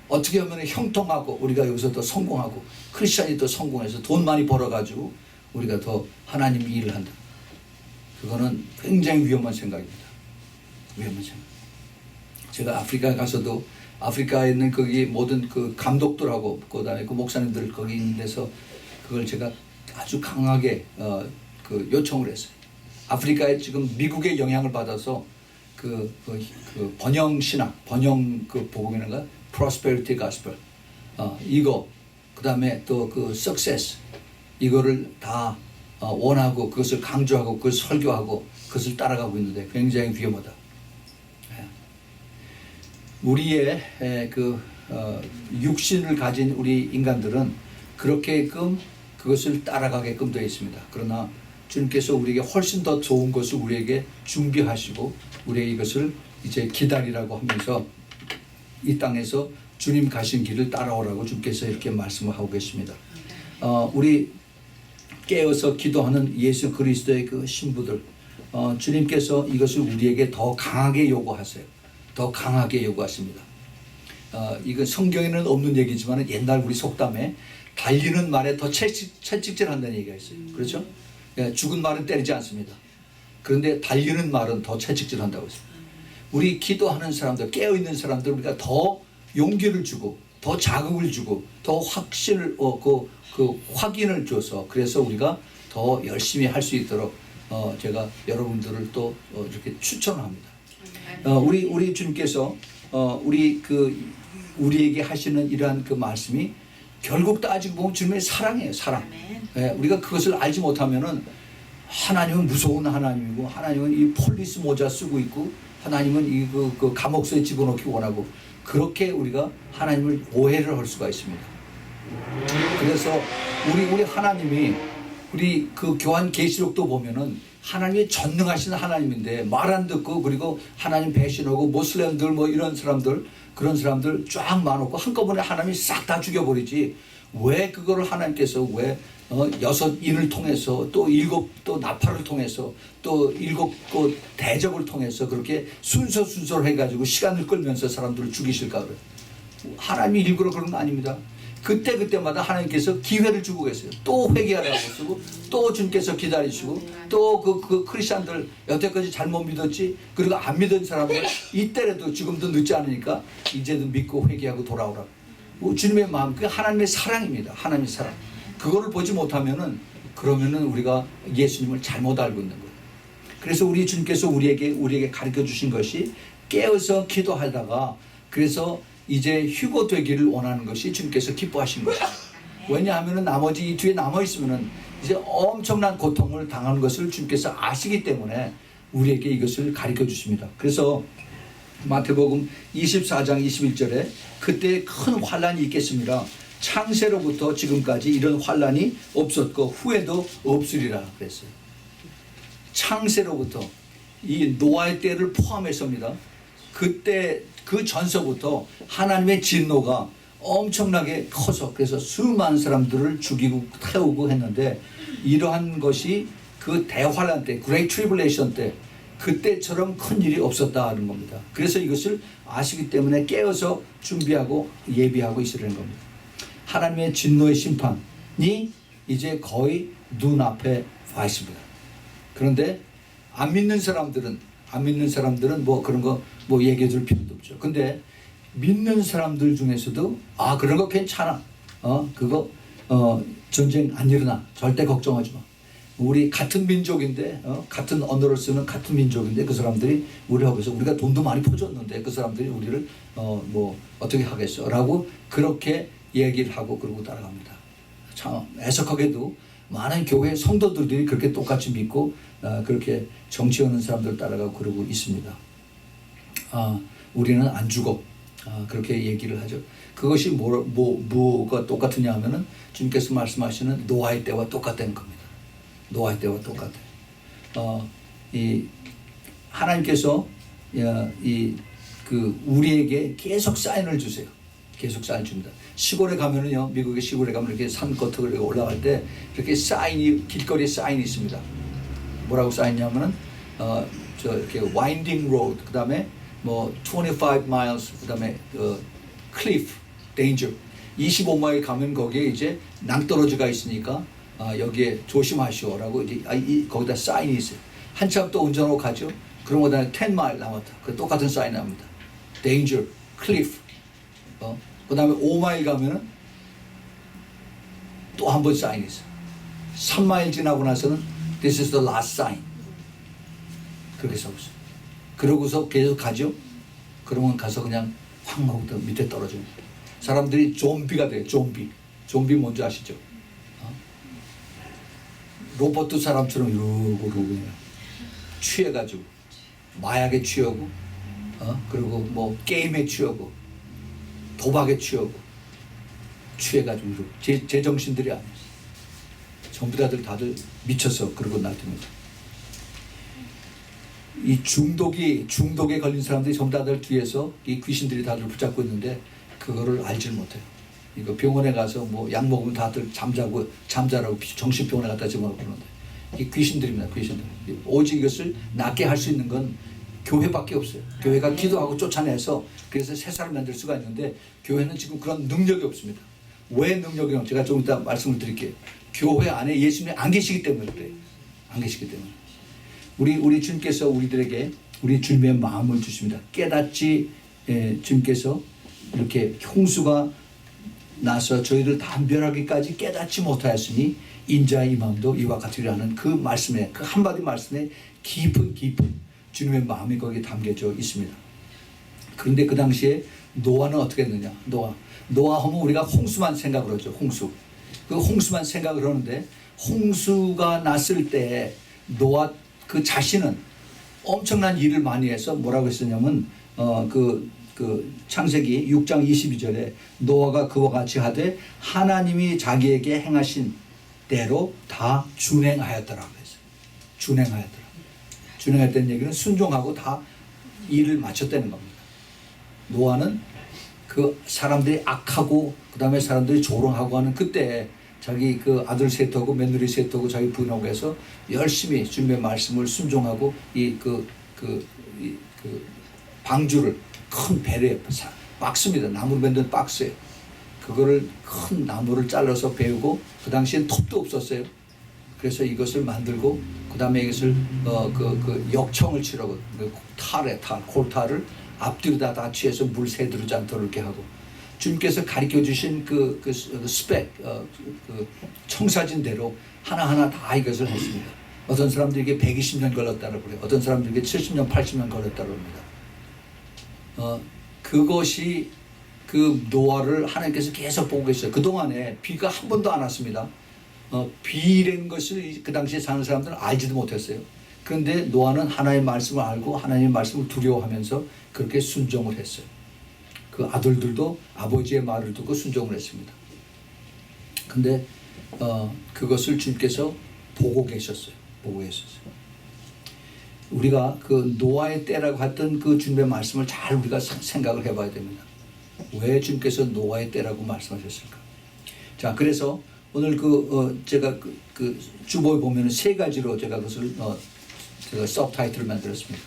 어떻게 하면 형통하고 우리가 여기서 더 성공하고 크리스찬이 더 성공해서 돈 많이 벌어가지고 우리가 더 하나님 일을 한다. 그거는 굉장히 위험한 생각입니다. 위험한 생각. 제가 아프리카에 가서도 아프리카에 있는 거기 모든 그 감독들하고 그다음에 그 목사님들 거기 있는 데서 그걸 제가 아주 강하게 그 요청을 했어요. 아프리카에 지금 미국의 영향을 받아서 그 번영 신학, 번영 그 복음이란가, prosperity gospel, 이거 그다음에 또 그 success 이거를 다 원하고 그것을 강조하고 그것을 설교하고 그것을 따라가고 있는데 굉장히 위험하다. 우리의 그 육신을 가진 우리 인간들은 그렇게끔 그것을 따라가게끔 되어 있습니다. 그러나 주님께서 우리에게 훨씬 더 좋은 것을 우리에게 준비하시고 우리에게 이것을 이제 기다리라고 하면서 이 땅에서 주님 가신 길을 따라오라고 주님께서 이렇게 말씀을 하고 계십니다. 우리 깨어서 기도하는 예수 그리스도의 그 신부들 주님께서 이것을 우리에게 더 강하게 요구하세요. 더 강하게 요구하십니다. 이건 성경에는 없는 얘기지만 옛날 우리 속담에 달리는 말에 더 채찍질한다는 얘기가 있어요. 그렇죠? 죽은 말은 때리지 않습니다. 그런데 달리는 말은 더 채찍질한다고 했어요. 우리 기도하는 사람들, 깨어있는 사람들 우리가 더 용기를 주고 더 자극을 주고 더 확신을 그 확인을 줘서 그래서 우리가 더 열심히 할 수 있도록 제가 여러분들을 또 이렇게 추천합니다. 우리 주님께서 우리에게 하시는 이러한 그 말씀이 결국 따지고 보면 주님의 사랑이에요. 사랑. 우리가 그것을 알지 못하면은 하나님은 무서운 하나님이고 하나님은 이 폴리스 모자 쓰고 있고 하나님은 이 그 감옥소에 집어넣기 원하고 그렇게 우리가 하나님을 오해를 할 수가 있습니다. 그래서 우리 하나님이 우리 그 교환 계시록도 보면은 하나님이 전능하신 하나님인데 말 안 듣고 그리고 하나님 배신하고 모슬렘들 뭐 이런 사람들 그런 사람들 쫙 많았고 한꺼번에 하나님이 싹 다 죽여버리지 왜 그거를 하나님께서 왜 6인을 통해서 또 7 나팔을 통해서 또 7 대접을 통해서 그렇게 순서로 해가지고 시간을 끌면서 사람들을 죽이실까 그래요. 하나님이 일부러 그런 거 아닙니다. 그때마다 하나님께서 기회를 주고 계세요. 또 회개하라고 쓰고 또 주님께서 기다리시고 또 그 크리스찬들 여태까지 잘못 믿었지 그리고 안 믿은 사람들 이때라도 지금도 늦지 않으니까 이제는 믿고 회개하고 돌아오라고. 주님의 마음 그 하나님의 사랑입니다. 하나님의 사랑. 그거를 보지 못하면은 그러면은 우리가 예수님을 잘못 알고 있는 거예요. 그래서 우리 주님께서 우리에게 가르쳐 주신 것이 깨어서 기도하다가 그래서 이제 휴거 되기를 원하는 것이 주님께서 기뻐하신 것입니다. 왜냐하면 나머지 이 뒤에 남아있으면 이제 엄청난 고통을 당하는 것을 주님께서 아시기 때문에 우리에게 이것을 가르쳐 주십니다. 그래서 마태복음 24장 21절에 그때 큰 환란이 있겠습니다. 창세로부터 지금까지 이런 환란이 없었고 후에도 없으리라 그랬어요. 창세로부터 이 노아의 때를 포함해서입니다. 그때 그 전서부터 하나님의 진노가 엄청나게 커서 그래서 수많은 사람들을 죽이고 태우고 했는데 이러한 것이 그 대환란 때, 그레이트 트리블레이션 때 그때처럼 큰 일이 없었다는 겁니다. 그래서 이것을 아시기 때문에 깨어서 준비하고 예비하고 있으라는 겁니다. 하나님의 진노의 심판이 이제 거의 눈앞에 와 있습니다. 그런데 안 믿는 사람들은 뭐 그런 거 뭐 얘기해 줄 필요도 없죠. 근데 믿는 사람들 중에서도 그런 거 괜찮아. 그거 전쟁 안 일어나. 절대 걱정하지 마. 우리 같은 민족인데 같은 언어를 쓰는 같은 민족인데 그 사람들이 우리하고 해서 우리가 돈도 많이 퍼줬는데 그 사람들이 우리를 뭐 어떻게 하겠어 라고 그렇게 얘기를 하고 그러고 따라갑니다. 참 애석하게도 많은 교회 성도들이 그렇게 똑같이 믿고 그렇게 정치하는 사람들 따라가고 그러고 있습니다. 우리는 안 죽어. 그렇게 얘기를 하죠. 그것이 뭐가 똑같으냐 하면은 주님께서 말씀하시는 노아의 때와 똑같다는 겁니다. 노아의 때와 똑같아요. 이 하나님께서 우리에게 계속 사인을 주세요. 계속 사인 줍니다. 시골에 가면은요, 미국의 시골에 가면 이렇게 산 겉으로 올라갈 때 이렇게 사인이 길거리에 사인이 있습니다. 뭐라고 사인냐면은 이렇게 와인딩 로드, 그다음에 뭐 25 miles, 그다음에 클리프, 데인저. 25마일 가면 거기에 이제 낭떠러지가 있으니까 여기에 조심하시오라고 이제 거기다 사인이 있어요. 한참 또 운전하고 가죠. 그런 거다 10마일 남았다. 그 똑같은 사인 납니다. 데인저, 클리프. 그다음에 5마일 가면은 또 한 번 사인이 있어요. 3마일 지나고 나서는 This is the last sign. 그렇게 써있어요. 그러고서 계속 가죠. 그러면 가서 그냥 확 하고 밑에 떨어집니다. 사람들이 좀비가 돼요. 좀비 뭔지 아시죠? 로봇 사람처럼 이러고 그냥 취해가지고 마약에 취하고 그리고 뭐 게임에 취하고 도박에 취하고 취해가지고 제정신들이 아니에요. 전부 다들 미쳐서 그러고 놔둡니다. 이 중독에 걸린 사람들이 전부 다들 뒤에서 이 귀신들이 다들 붙잡고 있는데 그거를 알질 못해요. 이거 병원에 가서 뭐 약 먹으면 다들 잠자라고 정신병원에 갖다 집어넣고 그러는데 이 귀신들입니다. 귀신들. 오직 이것을 낫게 할 수 있는 건 교회밖에 없어요. 교회가 기도하고 쫓아내서 그래서 새 사람 만들 수가 있는데 교회는 지금 그런 능력이 없습니다. 왜 능력이 없는지 제가 좀 이따 말씀을 드릴게요. 교회 안에 예수님이 안 계시기 때문에 그래요. 안 계시기 때문에. 우리 주님께서 우리들에게 우리 주님의 마음을 주십니다. 깨닫지 주님께서 이렇게 홍수가 나서 저희를 담변하기까지 깨닫지 못하였으니 인자의 마음도 이와 같으리라는 그 말씀에 그 한마디 말씀에 깊은 주님의 마음이 거기에 담겨져 있습니다. 그런데 그 당시에 노아는 어떻게 했느냐? 노아 하면 우리가 홍수만 생각을 하죠. 그 홍수만 생각을 하는데 홍수가 났을 때 노아 그 자신은 엄청난 일을 많이 해서 뭐라고 했었냐면 그 창세기 6장 22절에 노아가 그와 같이 하되 하나님이 자기에게 행하신 대로 다 준행하였더라고 했어요. 준행했다는 얘기는 순종하고 다 일을 마쳤다는 겁니다. 노아는 그 사람들이 악하고 그 다음에 사람들이 조롱하고 하는 그때 자기 그 아들 셋하고 며느리 셋하고 자기 부인하고 해서 열심히 주님의 말씀을 순종하고 그 방주를 큰 배에 박스입니다. 나무로 만든 박스에 그거를 큰 나무를 잘라서 배우고 그 당시엔 톱도 없었어요. 그래서 이것을 만들고 그 다음에 이것을 그 역청을 치라고 콜탈을 앞뒤로 다 취해서 물 새들지 않도록 이렇게 하고 주님께서 가르쳐 주신 그 스펙 그 청사진대로 하나하나 다 이것을 했습니다. 어떤 사람들에게 120년 걸렸다고 그래요. 어떤 사람들에게 70년, 80년 걸렸다고 합니다. 그것이 그 노아를 하나님께서 계속 보고 계셨어요. 그동안에 비가 한 번도 안 왔습니다. 비라는 것을 그 당시에 사는 사람들은 알지도 못했어요. 그런데 노아는 하나님의 말씀을 알고 하나님의 말씀을 두려워하면서 그렇게 순종을 했어요. 그 아들들도 아버지의 말을 듣고 순종을 했습니다. 근데 그것을 주님께서 보고 계셨어요. 우리가 그 노아의 때라고 했던 그 주님의 말씀을 잘 우리가 생각을 해봐야 됩니다. 왜 주님께서 노아의 때라고 말씀하셨을까? 자, 그래서 오늘 제가 그 주보에 보면은 세 가지로 제가 그것을 제가 서브타이틀을 만들었습니다.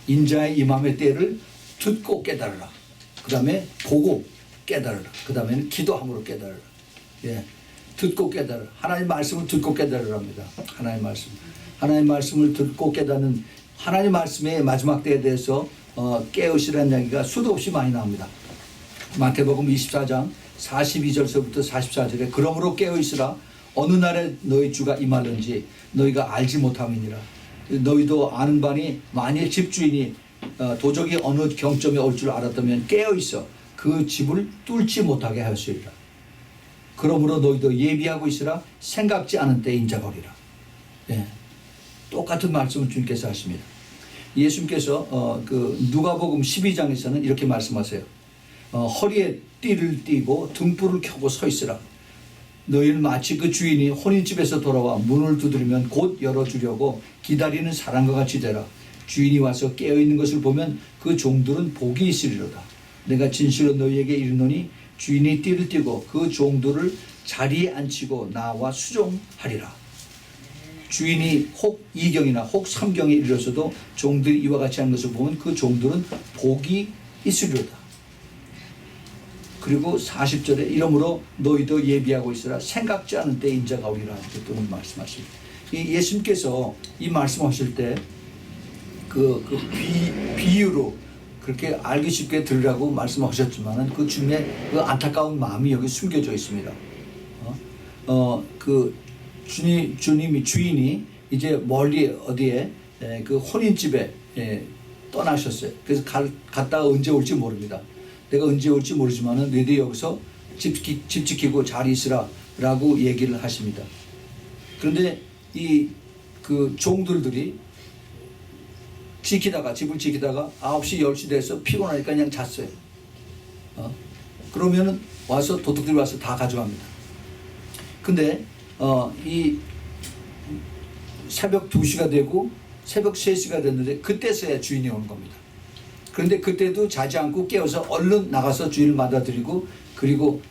인자의 임함의 때를 듣고 깨달으라. 그 다음에 보고 깨달으라. 그 다음에는 기도함으로 깨달으라. 예, 듣고 깨달으라. 하나님 말씀을 듣고 깨달으라 합니다. 하나님 말씀을 듣고 깨닫는 하나님 말씀의 마지막 때에 대해서 깨우시라는 이야기가 수도 없이 많이 나옵니다. 마태복음 24장 42절서부터 44절에 그러므로 깨어있으라. 어느 날에 너희 주가 임하는지 너희가 알지 못함이니라. 너희도 아는 바니 만일 집주인이 도적이 어느 경점에 올 줄 알았다면 깨어있어 그 집을 뚫지 못하게 하였으리라. 그러므로 너희도 예비하고 있으라. 생각지 않은 때 인자가 오리라. 예, 똑같은 말씀을 주님께서 하십니다. 예수님께서 누가복음 12장에서는 이렇게 말씀하세요. 허리에 띠를 띠고 등불을 켜고 서 있으라. 너희는 마치 그 주인이 혼인집에서 돌아와 문을 두드리면 곧 열어주려고 기다리는 사람과 같이 되라. 주인이 와서 깨어있는 것을 보면 그 종들은 복이 있으리로다. 내가 진실로 너희에게 이르노니 주인이 띠를 띠고 그 종들을 자리에 앉히고 나와 수종하리라. 주인이 혹 2경이나 혹 3경에 이르러서도 종들이 이와 같이 하는 것을 보면 그 종들은 복이 있으리로다. 그리고 40절에 이러므로 너희도 예비하고 있으라. 생각지 않은 때 인자가 오리라. 이렇게 또 말씀하십니다. 예수님께서 이 말씀하실 때 비유로 그렇게 알기 쉽게 들으라고 말씀하셨지만은 그 주님의 그 안타까운 마음이 여기 숨겨져 있습니다. 주인이 이제 멀리 어디에 그 혼인집에 떠나셨어요. 그래서 갔다가 언제 올지 모릅니다. 내가 언제 올지 모르지만은 너희들 여기서 집 지키고 잘 있으라 라고 얘기를 하십니다. 그런데 그 종들이 집을 지키다가 9시 10시 돼서 피곤하니까 그냥 잤어요. 그러면은 와서 도둑들이 와서 다 가져갑니다. 근데 이 새벽 2시가 되고 새벽 3시가 됐는데 그때서야 주인이 오는 겁니다. 그런데 그때도 자지 않고 깨어서 얼른 나가서 주인을 맞아들이고 그리고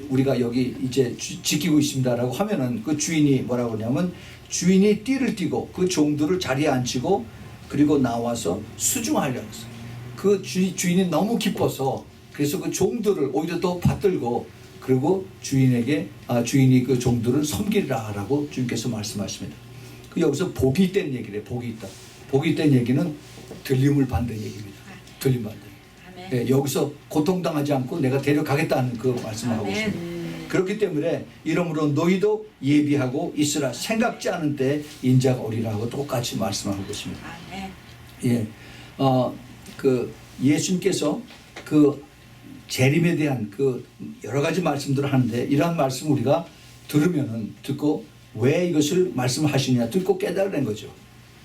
우리가 여기 이제 지키고 있습니다라고 하면은 그 주인이 뭐라고 하냐면 주인이 띠를 띠고 그 종들을 자리에 앉히고 그리고 나와서 수중하려고 했어요. 그 주인이 너무 기뻐서 그래서 그 종들을 오히려 더 받들고 그리고 주인이 그 종들을 섬기라라고 주님께서 말씀하십니다. 그 여기서 복이 있다는 얘기래요. 복이 있다. 복이 있다는 얘기는 들림을 받는 얘기입니다. 들림 받는. 네, 여기서 고통당하지 않고 내가 데려가겠다는 그 말씀을 하고 있습니다. 그렇기 때문에 이러므로 너희도 예비하고 있으라. 생각지 않은 때 인자가 오리라고 똑같이 말씀하고 있습니다. 예, 그 예수님께서 그 재림에 대한 그 여러 가지 말씀들을 하는데 이러한 말씀 우리가 들으면은 듣고 왜 이것을 말씀하시냐 듣고 깨달은 거죠.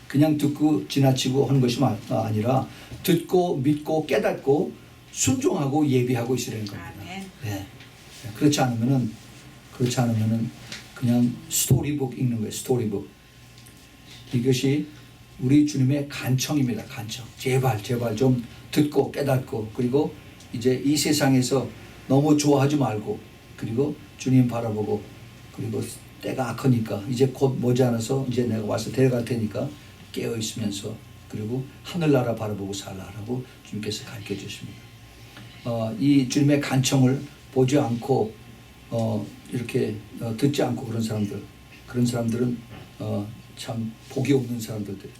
그냥 듣고 지나치고 하는 것이 아니라 듣고 믿고 깨닫고 순종하고 예비하고 있으라는 겁니다. 네. 그렇지 않으면은 그냥 스토리북 읽는 거예요. 스토리북. 이것이 우리 주님의 간청입니다. 간청. 제발 좀 듣고 깨닫고 그리고 이제 이 세상에서 너무 좋아하지 말고 그리고 주님 바라보고 그리고 때가 악하니까 이제 곧 머지않아서 이제 내가 와서 데려갈 테니까 깨어 있으면서 그리고 하늘나라 바라보고 살라라고 주님께서 가르쳐 주십니다. 이 주님의 간청을 보지 않고 이렇게 듣지 않고 그런 사람들은 참 복이 없는 사람들들.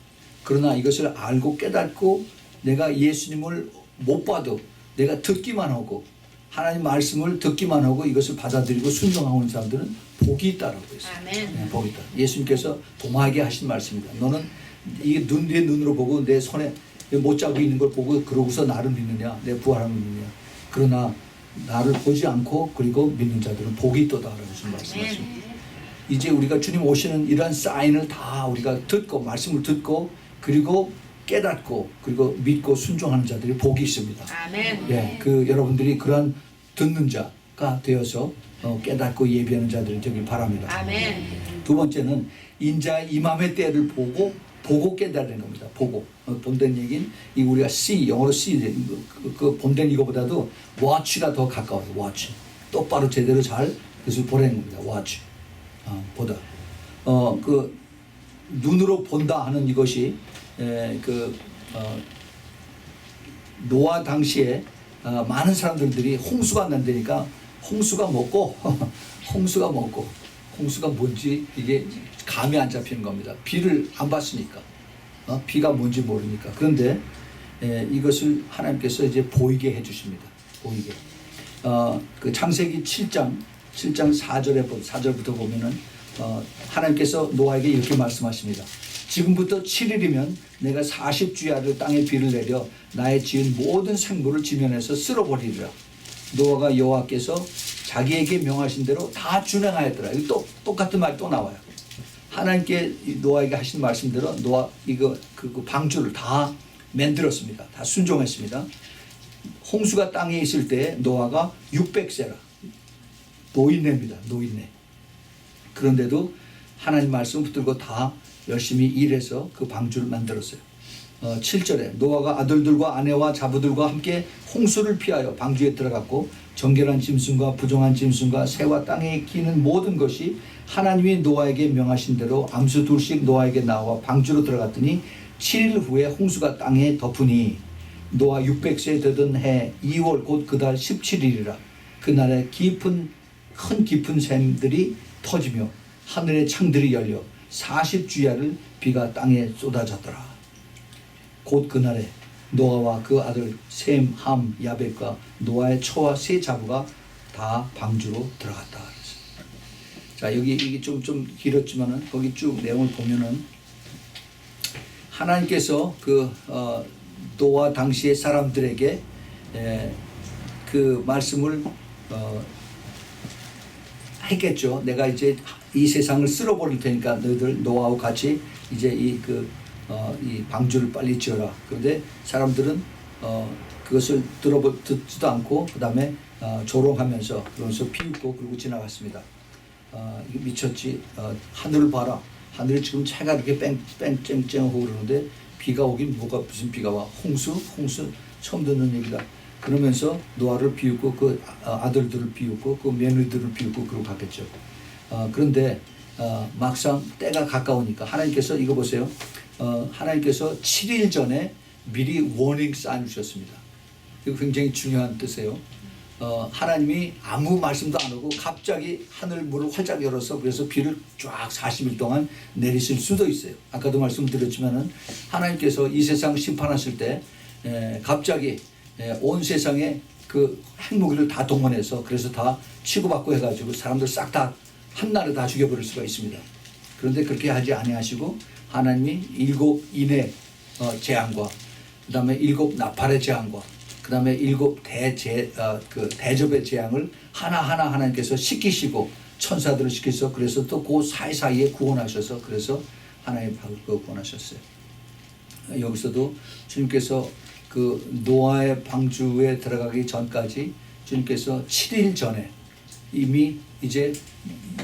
그러나 이것을 알고 깨닫고 내가 예수님을 못 봐도 내가 듣기만 하고 하나님 말씀을 듣기만 하고 이것을 받아들이고 순종하고 있는 사람들은 복이 있다라고 했어요. 네, 복이 있다. 예수님께서 도마에게 하신 말씀입니다. 너는 이게 내 눈으로 보고 내 손에 못 잡고 있는 걸 보고 그러고서 나를 믿느냐, 내 부활함을 믿느냐. 그러나 나를 보지 않고 그리고 믿는 자들은 복이 있도다라고 말씀하십니다. 이제 우리가 주님 오시는 이러한 사인을 다 우리가 듣고 말씀을 듣고 그리고 깨닫고 그리고 믿고 순종하는 자들이 복이 있습니다. 아멘. 예, 여러분들이 그러한 듣는 자가 되어서 깨닫고 예비하는 자들이 되길 바랍니다. 아멘. 두 번째는 인자의 임함의 때를 보고 보고 깨달는 겁니다. 보고. 본된 얘기는 이 우리가 see, 영어로 see, 그 본된 이거보다도 watch가 더 가까워요. watch. 똑바로 제대로 잘 그것을 보라는 겁니다. watch. 보다. 그 눈으로 본다 하는 이것이 노아 당시에 많은 사람들이 홍수가 난다니까 홍수가 먹고 홍수가 뭔지 이게 감이 안 잡히는 겁니다. 비를 안 봤으니까 비가 뭔지 모르니까. 그런데 이것을 하나님께서 이제 보이게 해주십니다. 보이게. 그 창세기 7장 4절부터 보면은 하나님께서 노아에게 이렇게 말씀하십니다. 지금부터 7일이면 내가 40주야를 땅에 비를 내려 나의 지은 모든 생물을 지면에서 쓸어버리리라. 노아가 여호와께서 자기에게 명하신 대로 다 준행하였더라. 이거 똑같은 말이 또 나와요. 하나님께 노아에게 하신 말씀대로 노아 그 방주를 다 만들었습니다. 다 순종했습니다. 홍수가 땅에 있을 때 노아가 600세라. 노인네입니다. 노인네. 그런데도 하나님 말씀 붙들고 다 열심히 일해서 그 방주를 만들었어요. 7절에 노아가 아들들과 아내와 자부들과 함께 홍수를 피하여 방주에 들어갔고 정결한 짐승과 부정한 짐승과 새와 땅에 기는 모든 것이 하나님이 노아에게 명하신 대로 암수 둘씩 노아에게 나와 방주로 들어갔더니 7일 후에 홍수가 땅에 덮으니 노아 600세 되던 해 2월 곧 그달 17일이라. 그날에 큰 깊은 샘들이 터지며 하늘의 창들이 열려 40주야를 비가 땅에 쏟아졌더라. 곧 그날에 노아와 그 아들 셈, 함, 야벳과 노아의 처와 세 자부가 다 방주로 들어갔다. 자, 여기 이게 좀 길었지만은 거기 쭉 내용을 보면은 하나님께서 노아 당시의 사람들에게 그 말씀을 했겠죠. 내가 이제 이 세상을 쓸어버릴 테니까 너희들 노아와 같이 이제 이 방주를 빨리 지어라. 그런데 사람들은 그것을 듣지도 않고 그 다음에 조롱하면서 그러면서 비웃고 그러고 지나갔습니다. 이거 미쳤지. 하늘을 봐라. 하늘이 지금 해가 이렇게 뺑쨍쨍하고 그러는데 비가 오긴 무슨 비가 와. 홍수 처음 듣는 얘기다. 그러면서 노아를 비웃고 그 아들들을 비웃고 그 며느리들을 비웃고 그러고 갔겠죠. 그런데 막상 때가 가까우니까 하나님께서 이거 보세요. 하나님께서 7일 전에 미리 워닝 사인을 주셨습니다. 이거 굉장히 중요한 뜻이에요. 하나님이 아무 말씀도 안 하고 갑자기 하늘 문을 활짝 열어서 그래서 비를 쫙 40일 동안 내리실 수도 있어요. 아까도 말씀드렸지만은 하나님께서 이 세상 심판하실 때 갑자기 온 세상에 그 핵무기를 다 동원해서 그래서 다 치고받고 해가지고 사람들 싹 다 한날에 다 죽여버릴 수가 있습니다. 그런데 그렇게 하지 아니하시고 하나님이 7 인의 재앙과 그 다음에 7 나팔의 재앙과 그 다음에 7 대접의 재앙을 하나하나 하나님께서 시키시고 천사들을 시켜서 그래서 또 그 사이사이에 구원하셔서 그래서 하나님 방을 구원하셨어요. 여기서도 주님께서 그 노아의 방주에 들어가기 전까지 주님께서 7일 전에 이미 이제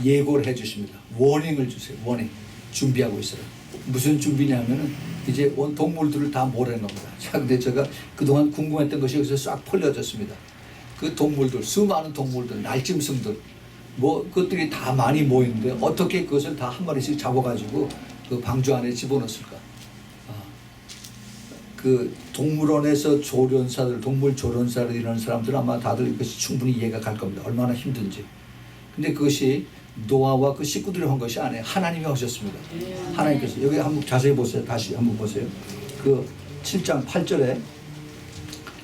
예고를 해 주십니다. 워닝을 주세요. 워닝. 준비하고 있어요. 무슨 준비냐면은 이제 온 동물들을 다 모르는 겁니다. 자, 근데 제가 그동안 궁금했던 것이 여기서 싹 풀려졌습니다. 그 동물들, 수많은 동물들, 날짐승들, 그것들이 다 많이 모이는데 어떻게 그것을 다 한 마리씩 잡아가지고 그 방주 안에 집어넣었을까? 그 동물원에서 동물 조련사를 이런 사람들은 아마 다들 이것이 충분히 이해가 갈 겁니다. 얼마나 힘든지. 근데 그것이 노아와 그 식구들이 한 것이 아니에요. 하나님이 하셨습니다. 하나님께서. 여기 한번 자세히 보세요. 다시 한번 보세요. 그 7장 8절에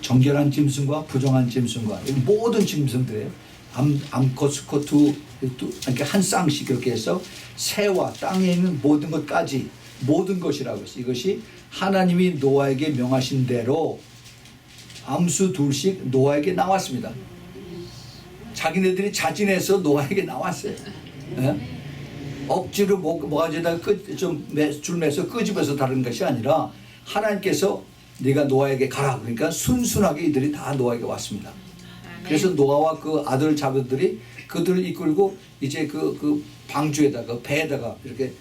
정결한 짐승과 부정한 짐승과 모든 짐승들의 암컷, 수컷 이렇게 한 쌍씩 이렇게 해서 새와 땅에 있는 모든 것까지 모든 것이라고 했어요. 이것이 하나님이 노아에게 명하신 대로 암수 둘씩 노아에게 나왔습니다. 자기네들이 자진해서 노아에게 나왔어요. 예? 억지로 모가지에다 줄 매서 끄집어서 다른 것이 아니라 하나님께서 네가 노아에게 가라. 그러니까 순순하게 이들이 다 노아에게 왔습니다. 그래서 노아와 그 아들 자녀들이 그들을 이끌고 이제 그 방주에다가 배에다가 이렇게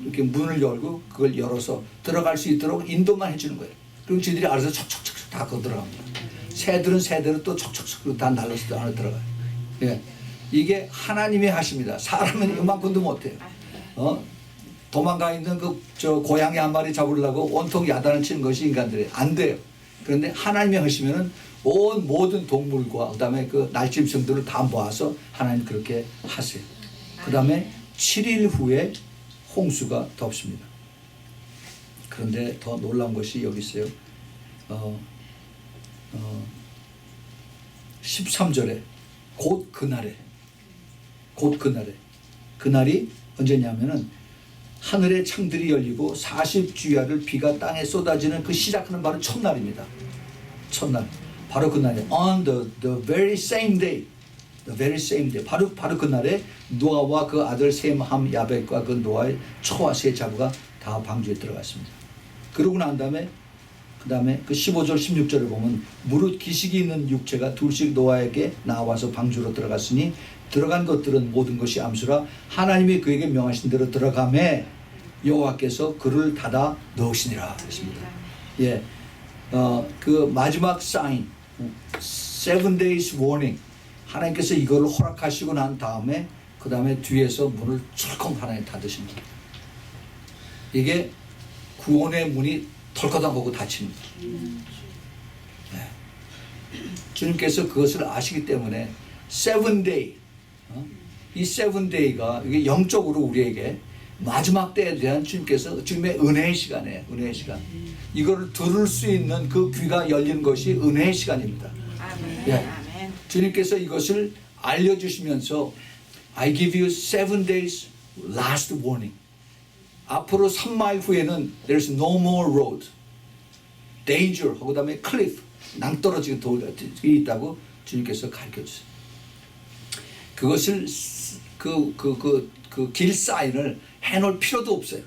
이렇게 문을 열고 그걸 열어서 들어갈 수 있도록 인도만 해주는 거예요. 그럼 쥐들이 알아서 척척척 다 거 들어갑니다. 새들은 새대로 또 척척척 다 날라서 안에 들어가요. 예. 이게 하나님이 하십니다. 사람은 이만큼도 못해요. 도망가 있는 저 고양이 한 마리 잡으려고 온통 야단을 치는 것이 인간들이 안 돼요. 그런데 하나님이 하시면은 온 모든 동물과 그다음에 그 날짐승들을 다 모아서 하나님 그렇게 하세요. 그다음에 7일 후에 홍수가 덮습니다. 그런데 더 놀라운 것이 여기 있어요. 13절에 곧 그날에 그날이 언제냐면은 하늘의 창들이 열리고 40주야를 비가 땅에 쏟아지는 그 시작하는 바로 첫날입니다. 첫날 바로 그날에 on the very same day 바로 그날에 노아와 그 아들 셈, 함, 야벳과 그 노아의 초와 세 자부가 다 방주에 들어갔습니다. 그러고 난 다음에 그 다음에 그 15절 16절을 보면 무릇 기식이 있는 육체가 둘씩 노아에게 나와서 방주로 들어갔으니 들어간 것들은 모든 것이 암수라 하나님이 그에게 명하신 대로 들어가매 여호와께서 그를 닫아 넣으시니라 했습니다. 예, 그 마지막 사인 7 days warning 하나님께서 이걸 허락하시고 난 다음에 그 다음에 뒤에서 문을 철컹 하나님 닫으십니다. 이게 구원의 문이 털커덕하고 닫힙니다. 네. 주님께서 그것을 아시기 때문에 7 day 이 7 day가 이게 영적으로 우리에게 마지막 때에 대한 주님께서 지금의 은혜의 시간이에요. 은혜의 시간. 이거를 들을 수 있는 그 귀가 열린 것이 은혜의 시간입니다. 아멘. 예. 아멘. 주님께서 이것을 알려주시면서 I give you 7 days last warning. 앞으로 3마일 후에는 there's no more road. danger 하고 그다음에 cliff 낭떠러지가 있다고 주님께서 가르쳐 주세요. 그것을 그 길 사인을 해놓을 필요도 없어요.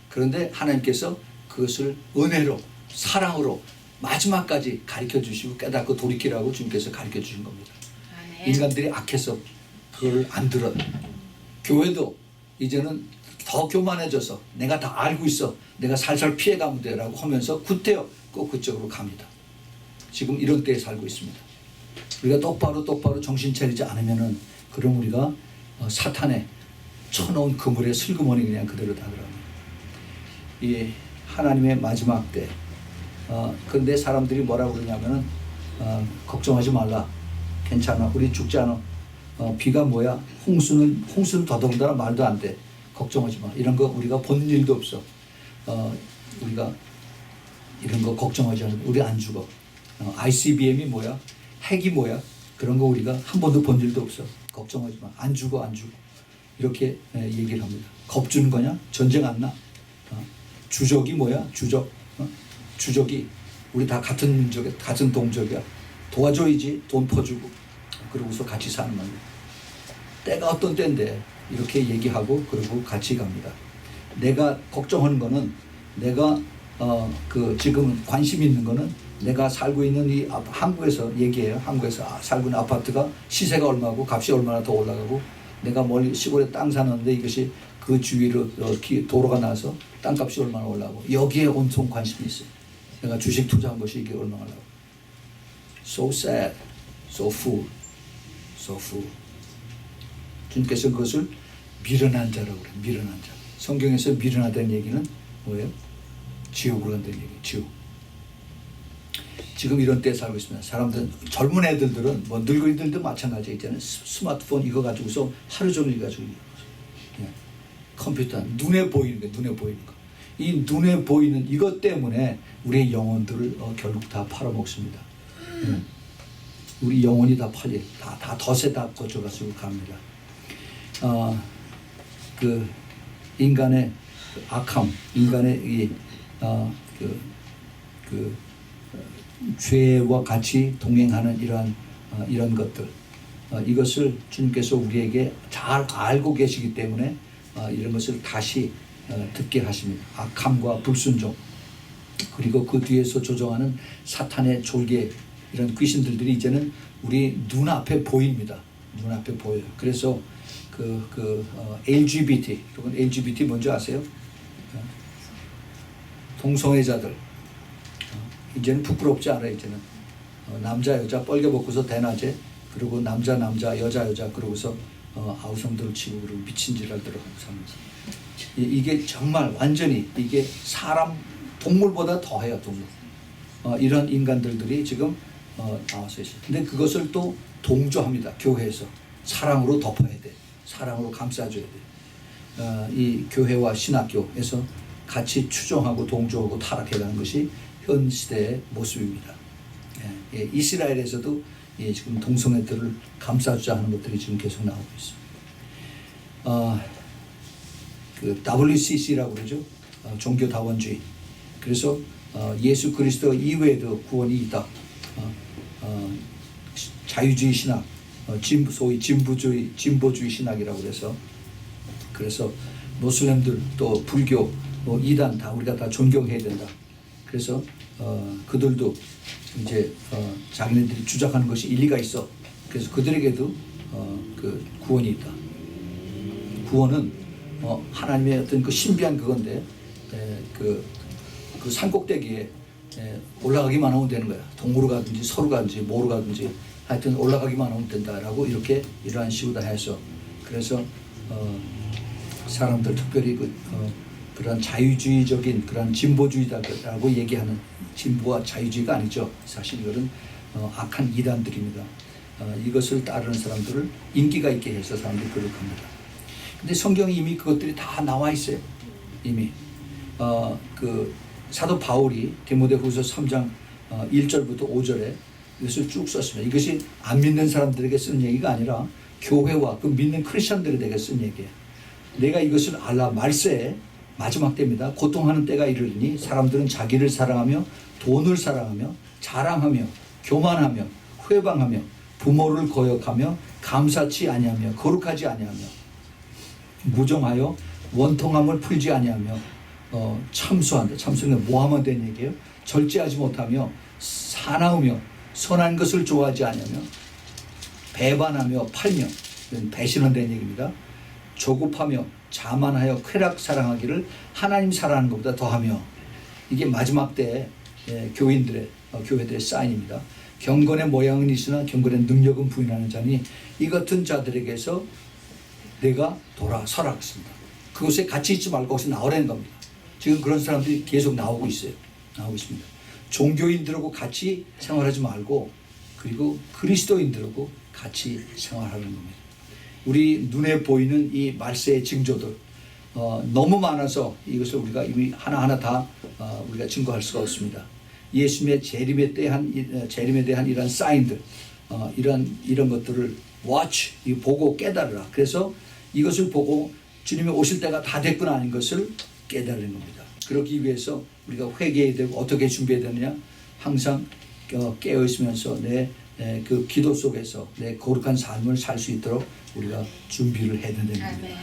그런데 하나님께서 그것을 은혜로 사랑으로 마지막까지 가르쳐 주시고 깨닫고 돌이키라고 주님께서 가르쳐 주신 겁니다. 아멘. 인간들이 악해서 그걸 안 들어요. 교회도 이제는 더 교만해져서 내가 다 알고 있어. 내가 살살 피해가면 돼 라고 하면서 구태여 꼭 그쪽으로 갑니다. 지금 이런 때에 살고 있습니다. 우리가 똑바로 정신 차리지 않으면은 그럼 우리가 사탄에 쳐놓은 그물에 슬그머니 그냥 그대로 다 들어갑니다. 이 하나님의 마지막 때 그런데 사람들이 뭐라고 그러냐면은 걱정하지 말라. 괜찮아. 우리 죽지 않아. 비가 뭐야? 홍수는 더더군다나 말도 안 돼. 걱정하지 마. 이런 거 우리가 본 일도 없어. 우리가 이런 거 걱정하지 않으면 우리 안 죽어. ICBM이 뭐야? 핵이 뭐야? 그런 거 우리가 한 번도 본 일도 없어. 걱정하지 마. 안 죽어. 이렇게 얘기를 합니다. 겁주는 거냐? 전쟁 안 나. 주적이 뭐야? 주적이 우리 다 같은 민족이야. 같은 동족이야. 도와줘야지. 돈 퍼주고. 그러고서 같이 사는 겁니다. 때가 어떤 때인데 이렇게 얘기하고 그리고 같이 갑니다. 내가 걱정하는 거는 내가 지금 관심 있는 거는 내가 살고 있는 이 한국에서 얘기해요. 한국에서 살고 있는 아파트가 시세가 얼마고 값이 얼마나 더 올라가고 내가 멀리 시골에 땅 사는데 이것이 그 주위로 도로가 나서 땅값이 얼마나 올라가고 여기에 온통 관심이 있어요. 내가 주식 투자한 것이 이게 얼마나 올라가고 So sad, so fool. 주님께서 그것을 미련한 자라고 그래요. 미련한 자. 성경에서 미련하다는 얘기는 뭐예요? 지옥으로 간다는 얘기예요. 지옥. 지금 이런 때에 살고 있습니다. 사람들, 젊은 애들은 뭐 늙은이들도 마찬가지 있잖아요. 스마트폰 이거 가지고서 하루 종일 가지고 컴퓨터 눈에 보이는 거. 이 눈에 보이는 이것 때문에 우리의 영혼들을 결국 다 팔아먹습니다. 우리 영혼이 다 팔려, 다 덫에 다 꽂혀가지고 갑니다. 그 인간의 악함, 인간의 죄와 같이 동행하는 이런 것들, 이것을 주님께서 우리에게 잘 알고 계시기 때문에 이런 것을 다시 듣게 하십니다. 악함과 불순종, 그리고 그 뒤에서 조종하는 사탄의 졸개, 이런 귀신들이 이제는 우리 눈앞에 보입니다. 눈앞에 보여요. 그래서 LGBT, 여러분 LGBT 뭔지 아세요? 동성애자들 이제는 부끄럽지 않아요. 이제는 남자 여자 뻘개 벗고서 대낮에 그리고 남자 여자 그러고서 아우성들을 치고 그리고 미친 지랄들을 하고 사면서 이게 정말 완전히 이게 사람 동물보다 더해요. 동물. 이런 인간들이 지금 나와서 있어요. 근데 그것을 또 동조합니다. 교회에서 사랑으로 덮어야 돼. 사랑으로 감싸줘야 돼. 이 교회와 신학교에서 같이 추종하고 동조하고 타락해가는 것이 현 시대의 모습입니다. 이스라엘에서도 지금 동성애들을 감싸주자 하는 것들이 지금 계속 나오고 있습니다. 그 WCC라고 그러죠. 종교다원주의. 그래서 예수 그리스도 이외에도 구원이 있다. 자유주의 신학, 소위 진보주의 신학이라고 그래서 모슬렘들 또 불교, 이단 다 우리가 다 존경해야 된다. 그래서 그들도 이제 자기네들이 주장하는 것이 일리가 있어. 그래서 그들에게도 그 구원이 있다. 구원은 하나님의 어떤 그 신비한 그건데 그 산꼭대기에 올라가기만 하면 되는 거야. 동으로 가든지 서로 가든지 뭐로 가든지 하여튼 올라가기만 하면 된다라고 이렇게 이러한 식으로 해서 그래서 사람들 특별히 그런 자유주의적인 그런 진보주의다라고 얘기하는 진보와 자유주의가 아니죠. 사실 이거는 악한 이단들입니다. 이것을 따르는 사람들을 인기가 있게 해서 사람들이 그렇습니다. 근데 성경에 이미 그것들이 다 나와 있어요. 이미 그 사도 바울이 디모데후서 3장 1절부터 5절에 이것을 쭉 썼습니다. 이것이 안 믿는 사람들에게 쓴 얘기가 아니라 교회와 그 믿는 크리스천들에게 쓴 얘기예요. 내가 이것을 알라. 말세에 마지막 때입니다. 고통하는 때가 이르리니 사람들은 자기를 사랑하며 돈을 사랑하며 자랑하며 교만하며 회방하며 부모를 거역하며 감사치 아니하며 거룩하지 아니하며 무정하여 원통함을 풀지 아니하며 참소한다. 참소는 모함한 된 얘기예요. 절제하지 못하며 사나우며 선한 것을 좋아하지 아니하며 배반하며 팔며 배신한 된 얘기입니다. 조급하며 자만하여 쾌락 사랑하기를 하나님 사랑하는 것보다 더하며 이게 마지막 때 교회들의 사인입니다. 경건의 모양은 있으나 경건의 능력은 부인하는 자니 이 같은 자들에게서 내가 돌아서라 했습니다. 그곳에 같이 있지 말고 거기서 나오라는 겁니다. 지금 그런 사람들이 계속 나오고 있어요. 나오고 있습니다. 종교인들하고 같이 생활하지 말고 그리고 그리스도인들하고 같이 생활하는 겁니다. 우리 눈에 보이는 이 말세의 징조들 너무 많아서 이것을 우리가 이미 하나하나 다 우리가 증거할 수가 없습니다. 예수님의 재림에 대한 이런 사인들 이런 것들을 보고 깨달으라. 그래서 이것을 보고 주님이 오실 때가 다 됐구나 하는 것을 깨달는 겁니다. 그러기 위해서 우리가 회개해야 되고 어떻게 준비해야 되느냐. 항상 깨어 있으면서 내 그 기도 속에서 내 거룩한 삶을 살 수 있도록 우리가 준비를 해야 된다는 겁니다.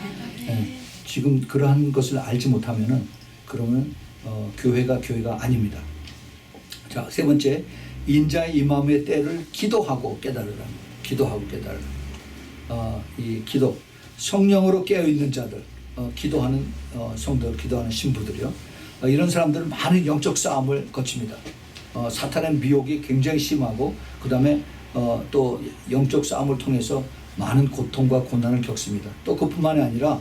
지금 그러한 것을 알지 못하면은 그러면 교회가 아닙니다. 자, 세 번째, 인자의 임함의 때를 기도하고 깨달으라. 이 기도, 성령으로 깨어 있는 자들, 기도하는 성도들, 기도하는 신부들이요. 이런 사람들은 많은 영적 싸움을 거칩니다. 사탄의 미혹이 굉장히 심하고 그 다음에 또 영적 싸움을 통해서 많은 고통과 고난을 겪습니다. 또 그뿐만이 아니라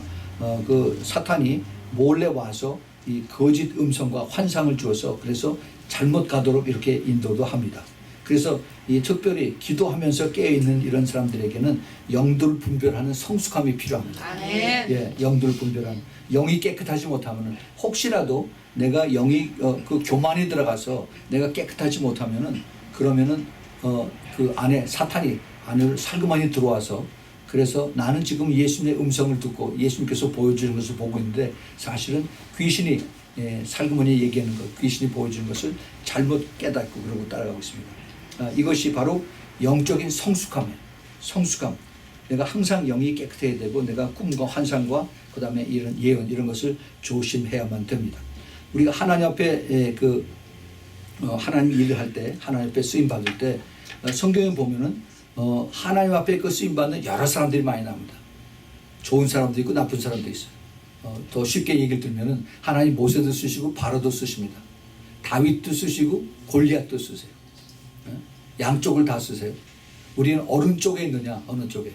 그 사탄이 몰래 와서 이 거짓 음성과 환상을 주어서 그래서 잘못 가도록 이렇게 인도도 합니다. 그래서 이 특별히 기도하면서 깨어있는 이런 사람들에게는 영들 분별하는 성숙함이 필요합니다. 예, 영들 분별하는 영이 깨끗하지 못하면은 혹시라도 내가 영이 그 교만이 들어가서 내가 깨끗하지 못하면은 그러면은 그 안에 사탄이 안을 살그만히 들어와서 그래서 나는 지금 예수님의 음성을 듣고 예수님께서 보여주는 것을 보고 있는데 사실은 귀신이 살그머니 얘기하는 것, 귀신이 보여주는 것을 잘못 깨닫고 그러고 따라가고 있습니다. 이것이 바로 영적인 성숙함이에요. 성숙함. 내가 항상 영이 깨끗해야 되고 내가 꿈과 환상과 그 다음에 이런 예언 이런 것을 조심해야만 됩니다. 우리가 하나님 앞에 하나님 일을 할 때 하나님 앞에 쓰임 받을 때 성경에 보면은 하나님 앞에 그 쓰임 받는 여러 사람들이 많이 나옵니다. 좋은 사람도 있고 나쁜 사람도 있어요. 더 쉽게 얘기를 들면은 하나님 모세도 쓰시고 바로도 쓰십니다. 다윗도 쓰시고 골리앗도 쓰세요. 양쪽을 다 쓰세요. 우리는 어느 쪽에 있느냐, 어느 쪽에.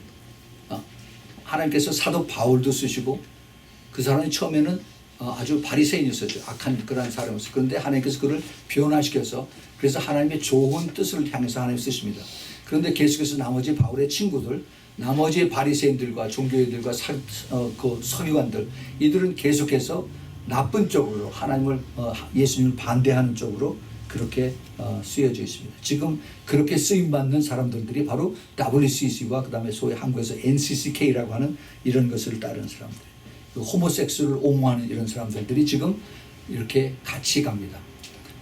하나님께서 사도 바울도 쓰시고 그 사람이 처음에는 아주 바리새인이었었죠. 악한 그런 사람이었어요. 그런데 하나님께서 그를 변화시켜서 그래서 하나님의 좋은 뜻을 향해서 하나님 쓰십니다. 그런데 계속해서 나머지 바울의 친구들, 나머지 바리새인들과 종교인들과 그 서기관들 이들은 계속해서 나쁜 쪽으로 하나님을 예수님을 반대하는 쪽으로 그렇게 쓰여져 있습니다. 지금 그렇게 쓰임받는 사람들이 바로 WCC와 그 다음에 소위 한국에서 NCCK라고 하는 이런 것을 따르는 사람들, 그 호모섹스를 옹호하는 이런 사람들이 지금 이렇게 같이 갑니다.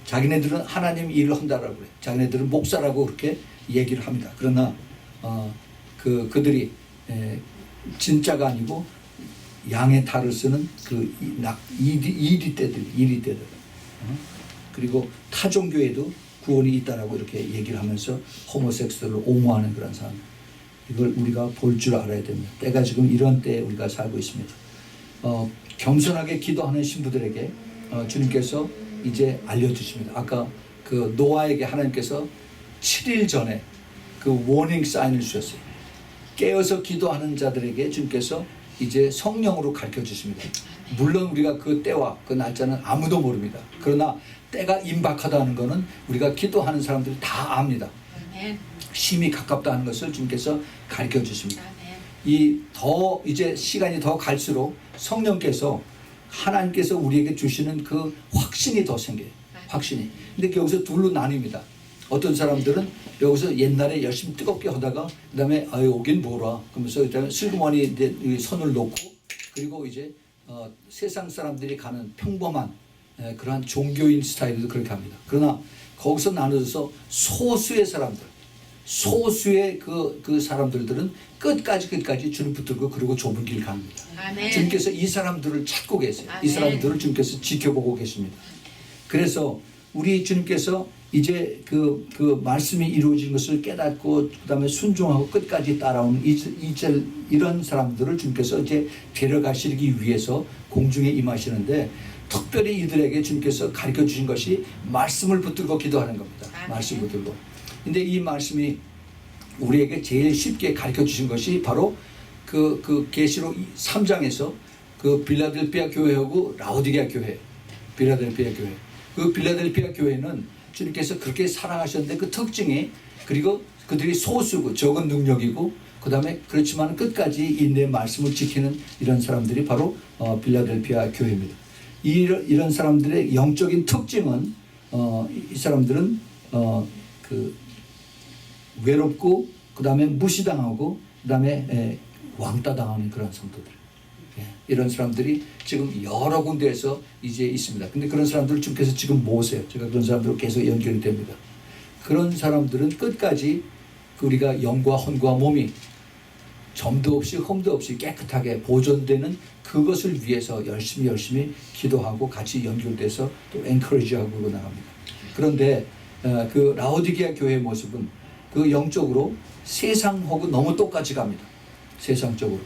자기네들은 하나님 일을 한다라고 그래요. 자기네들은 목사라고 그렇게 얘기를 합니다. 그러나 그들이 진짜가 아니고 양의 탈을 쓰는 그 이리떼들. 그리고 타종교에도 구원이 있다라고 이렇게 얘기를 하면서 호모섹스들을 옹호하는 그런 사람. 이걸 우리가 볼 줄 알아야 됩니다. 때가 지금 이런 때에 우리가 살고 있습니다. 겸손하게 기도하는 신부들에게 주님께서 이제 알려주십니다. 아까 그 노아에게 하나님께서 7일 전에 그 워닝 사인을 주셨어요. 깨어서 기도하는 자들에게 주님께서 이제 성령으로 가르쳐 주십니다. 물론 우리가 그 때와 그 날짜는 아무도 모릅니다. 그러나 때가 임박하다는 것은 우리가 기도하는 사람들이 다 압니다. 심히 가깝다는 것을 주님께서 가르쳐 주십니다. 더 이제 시간이 더 갈수록 성령께서 하나님께서 우리에게 주시는 그 확신이 더 생겨요. 확신이. 근데 여기서 둘로 나뉩니다. 어떤 사람들은 여기서 옛날에 열심히 뜨겁게 하다가 그다음에 아유 오긴 뭐라 그러면서 그다음에 슬그머니 이제 손을 놓고 그리고 이제 세상 사람들이 가는 평범한 그러한 종교인 스타일도 그렇게 합니다. 그러나 거기서 나눠져서 소수의 사람들, 소수의 그 사람들은 끝까지 주님 붙들고 그리고 좁은 길 갑니다. 주님께서 이 사람들을 찾고 계세요. 이 사람들을 주님께서 지켜보고 계십니다. 그래서 우리 주님께서 이제 그 말씀이 이루어진 것을 깨닫고 그다음에 순종하고 끝까지 따라오는 이런 사람들을 주님께서 이제 데려가시기 위해서 공중에 임하시는데 특별히 이들에게 주님께서 가르쳐 주신 것이 말씀을 붙들고 기도하는 겁니다. 말씀을 붙들고. 근데 이 말씀이 우리에게 제일 쉽게 가르쳐 주신 것이 바로 그 계시록 3장에서 그 빌라델피아 교회하고 라오디게아 교회, 빌라델피아 교회. 그 빌라델피아 교회는 주님께서 그렇게 사랑하셨는데 그 특징이 그리고 그들이 소수고 적은 능력이고 그 다음에 그렇지만 끝까지 인내의 말씀을 지키는 이런 사람들이 바로 빌라델피아 교회입니다. 이런 사람들의 영적인 특징은 이 사람들은 그 외롭고 그 다음에 무시당하고 그 다음에 왕따당하는 그런 성도들. 이런 사람들이 지금 여러 군데에서 이제 있습니다. 근데 그런 사람들을 주께서 지금 모으세요. 제가 그런 사람들로 계속 연결이 됩니다. 그런 사람들은 끝까지 우리가 영과 혼과 몸이 점도 없이 흠도 없이 깨끗하게 보존되는 그것을 위해서 열심히 기도하고 같이 연결돼서 또 엔커리지하고 나갑니다. 그런데 그 라오디게아 교회의 모습은 그 영적으로 세상하고 너무 똑같이 갑니다. 세상적으로.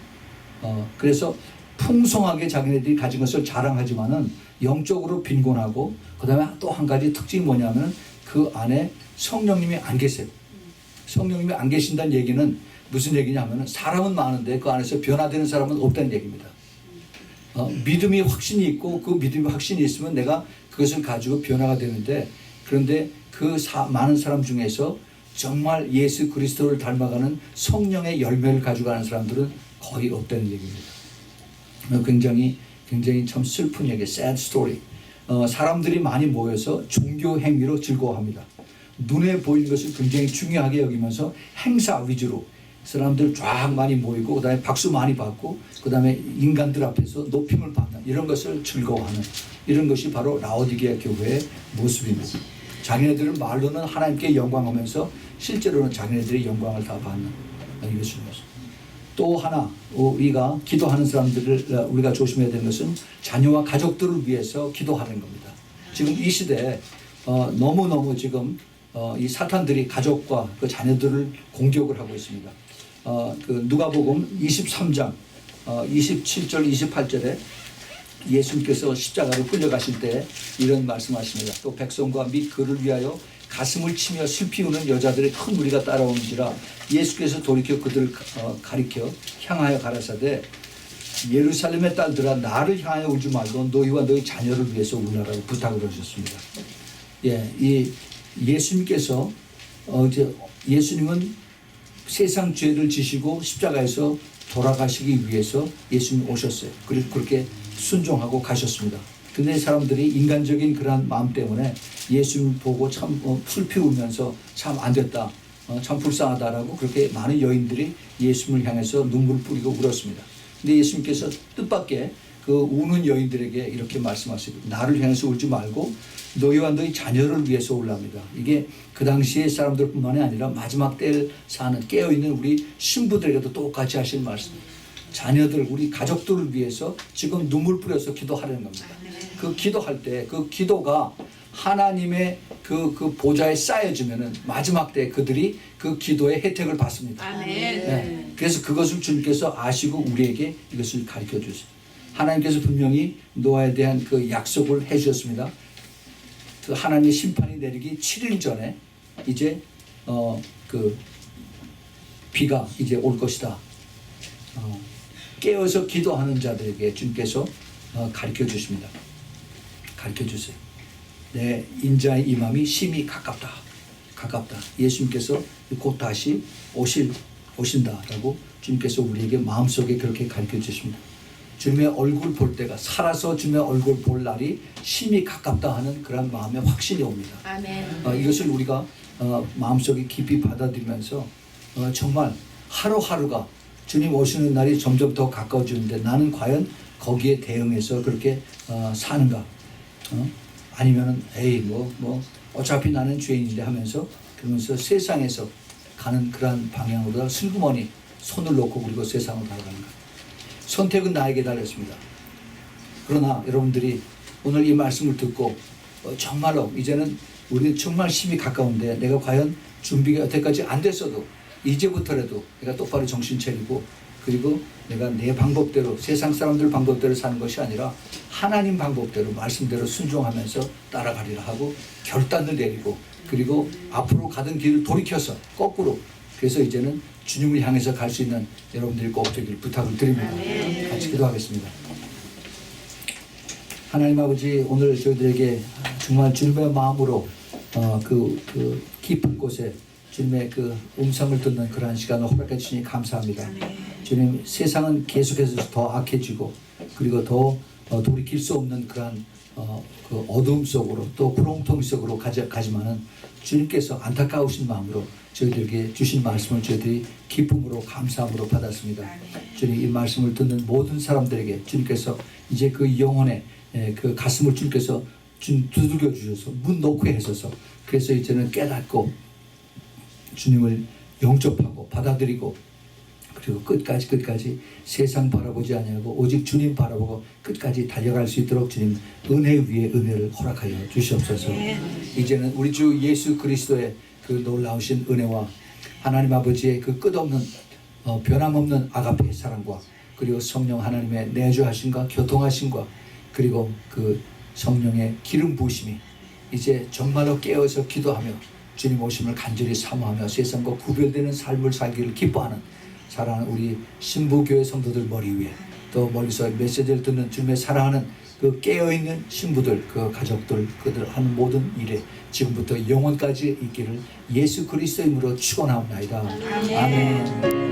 그래서 풍성하게 자기네들이 가진 것을 자랑하지만은 영적으로 빈곤하고 그 다음에 또 한 가지 특징이 뭐냐면 그 안에 성령님이 안 계세요. 성령님이 안 계신다는 얘기는 무슨 얘기냐면은 사람은 많은데 그 안에서 변화되는 사람은 없다는 얘기입니다. 믿음이 확신이 있고 그 믿음이 확신이 있으면 내가 그것을 가지고 변화가 되는데 그런데 그 많은 사람 중에서 정말 예수 그리스도를 닮아가는 성령의 열매를 가져가는 사람들은 거의 없다는 얘기입니다. 굉장히 참 슬픈 얘기, sad story. 사람들이 많이 모여서 종교 행위로 즐거워합니다. 눈에 보이는 것을 굉장히 중요하게 여기면서 행사 위주로 사람들 쫙 많이 모이고 그다음에 박수 많이 받고 그다음에 인간들 앞에서 높임을 받는 이런 것을 즐거워하는 이런 것이 바로 라오디게아 교회의 모습입니다. 자기네들은 말로는 하나님께 영광하면서 실제로는 자기네들의 영광을 다 받는 이것입니다. 또 하나 우리가 기도하는 사람들을 우리가 조심해야 되는 것은 자녀와 가족들을 위해서 기도하는 겁니다. 지금 이 시대에 너무너무 지금 이 사탄들이 가족과 그 자녀들을 공격을 하고 있습니다. 그 누가복음 23장 27절 28절에 예수님께서 십자가로 끌려가실 때 이런 말씀하십니다. 또 백성과 및 그를 위하여 가슴을 치며 슬피 우는 여자들의 큰 무리가 따라오는지라 예수께서 돌이켜 그들을 가리켜 향하여 가라사대 예루살렘의 딸들아 나를 향하여 울지 말고 너희와 너희 자녀를 위해서 울라라고 부탁을 하셨습니다. 예, 이 예수님께서 이제 예수님은 세상 죄를 지시고 십자가에서 돌아가시기 위해서 예수님 오셨어요. 그리고 그렇게 순종하고 가셨습니다. 근데 사람들이 인간적인 그러한 마음 때문에 예수님 보고 참 슬피 울면서 참 안 됐다, 참 불쌍하다라고 그렇게 많은 여인들이 예수님을 향해서 눈물을 뿌리고 울었습니다. 근데 예수님께서 뜻밖의 그 우는 여인들에게 이렇게 말씀하시고 나를 향해서 울지 말고 너희와 너희 자녀를 위해서 울랍니다. 이게 그 당시의 사람들뿐만이 아니라 마지막 때를 사는 깨어있는 우리 신부들에게도 똑같이 하신 말씀입니다. 자녀들, 우리 가족들을 위해서 지금 눈물 뿌려서 기도하려는 겁니다. 그 기도할 때 그 기도가 하나님의 그 보좌에 쌓여지면은 마지막 때 그들이 그 기도의 혜택을 받습니다. 아멘. 네. 그래서 그것을 주님께서 아시고 우리에게 이것을 가르쳐 주세요. 하나님께서 분명히 노아에 대한 그 약속을 해주셨습니다. 그 하나님의 심판이 내리기 7일 전에 이제 그 비가 이제 올 것이다. 깨어서 기도하는 자들에게 주님께서 가르쳐 주십니다. 가르쳐 주세요. 내 인자의 임함이 심히 가깝다. 가깝다. 예수님께서 곧 다시 오신다라고 주님께서 우리에게 마음속에 그렇게 가르쳐 주십니다. 주님의 얼굴 볼 때가 살아서 주님의 얼굴 볼 날이 심히 가깝다 하는 그런 마음의 확신이 옵니다. 아멘. 이것을 우리가 마음속에 깊이 받아들이면서 정말 하루하루가 주님 오시는 날이 점점 더 가까워지는데 나는 과연 거기에 대응해서 그렇게 사는가? 아니면은 에이 뭐 어차피 나는 죄인인데 하면서 그러면서 세상에서 가는 그러한 방향으로 슬그머니 손을 놓고 그리고 세상으로 달아가는가? 선택은 나에게 달렸습니다. 그러나 여러분들이 오늘 이 말씀을 듣고 정말로 이제는 우리는 정말 심히 가까운데 내가 과연 준비가 여태까지 안 됐어도 이제부터라도 내가 똑바로 정신 차리고 그리고 내가 내 방법대로 세상 사람들 방법대로 사는 것이 아니라 하나님 방법대로 말씀대로 순종하면서 따라가리라 하고 결단을 내리고 그리고 앞으로 가던 길을 돌이켜서 거꾸로 그래서 이제는 주님을 향해서 갈 수 있는 여러분들이 꼭 되기를 부탁을 드립니다. 같이 기도하겠습니다. 하나님 아버지 오늘 저희들에게 정말 주님의 마음으로 그 깊은 곳에 주님의 그 음성을 듣는 그러한 시간을 허락해 주시니 감사합니다. 주님 세상은 계속해서 더 악해지고 그리고 더 돌이킬 수 없는 그러한 그 어두움 속으로 또 구렁텅이 속으로 가지만은 주님께서 안타까우신 마음으로 저희들에게 주신 말씀을 저희들이 기쁨으로 감사함으로 받았습니다. 주님 이 말씀을 듣는 모든 사람들에게 주님께서 이제 그 영혼의 그 가슴을 주님께서 두들겨 주셔서 문 놓고 해서서 그래서 이제는 깨닫고 주님을 영접하고 받아들이고 그리고 끝까지 세상 바라보지 아니하고 오직 주님 바라보고 끝까지 달려갈 수 있도록 주님 은혜 위에 은혜를 허락하여 주시옵소서. 이제는 우리 주 예수 그리스도의 그 놀라우신 은혜와 하나님 아버지의 그 끝없는 변함없는 아가페의 사랑과 그리고 성령 하나님의 내주하심과 교통하심과 그리고 그 성령의 기름 부으심이 이제 정말로 깨어서 기도하며 주님 오심을 간절히 사모하며 세상과 구별되는 삶을 살기를 기뻐하는 사랑하는 우리 신부교회 성도들 머리 위에 또 멀리서 메시지를 듣는 주님의 사랑하는 그 깨어있는 신부들 그 가족들 그들 하는 모든 일에 지금부터 영원까지 있기를 예수 그리스도의 이름으로 축원하옵나이다. 아멘.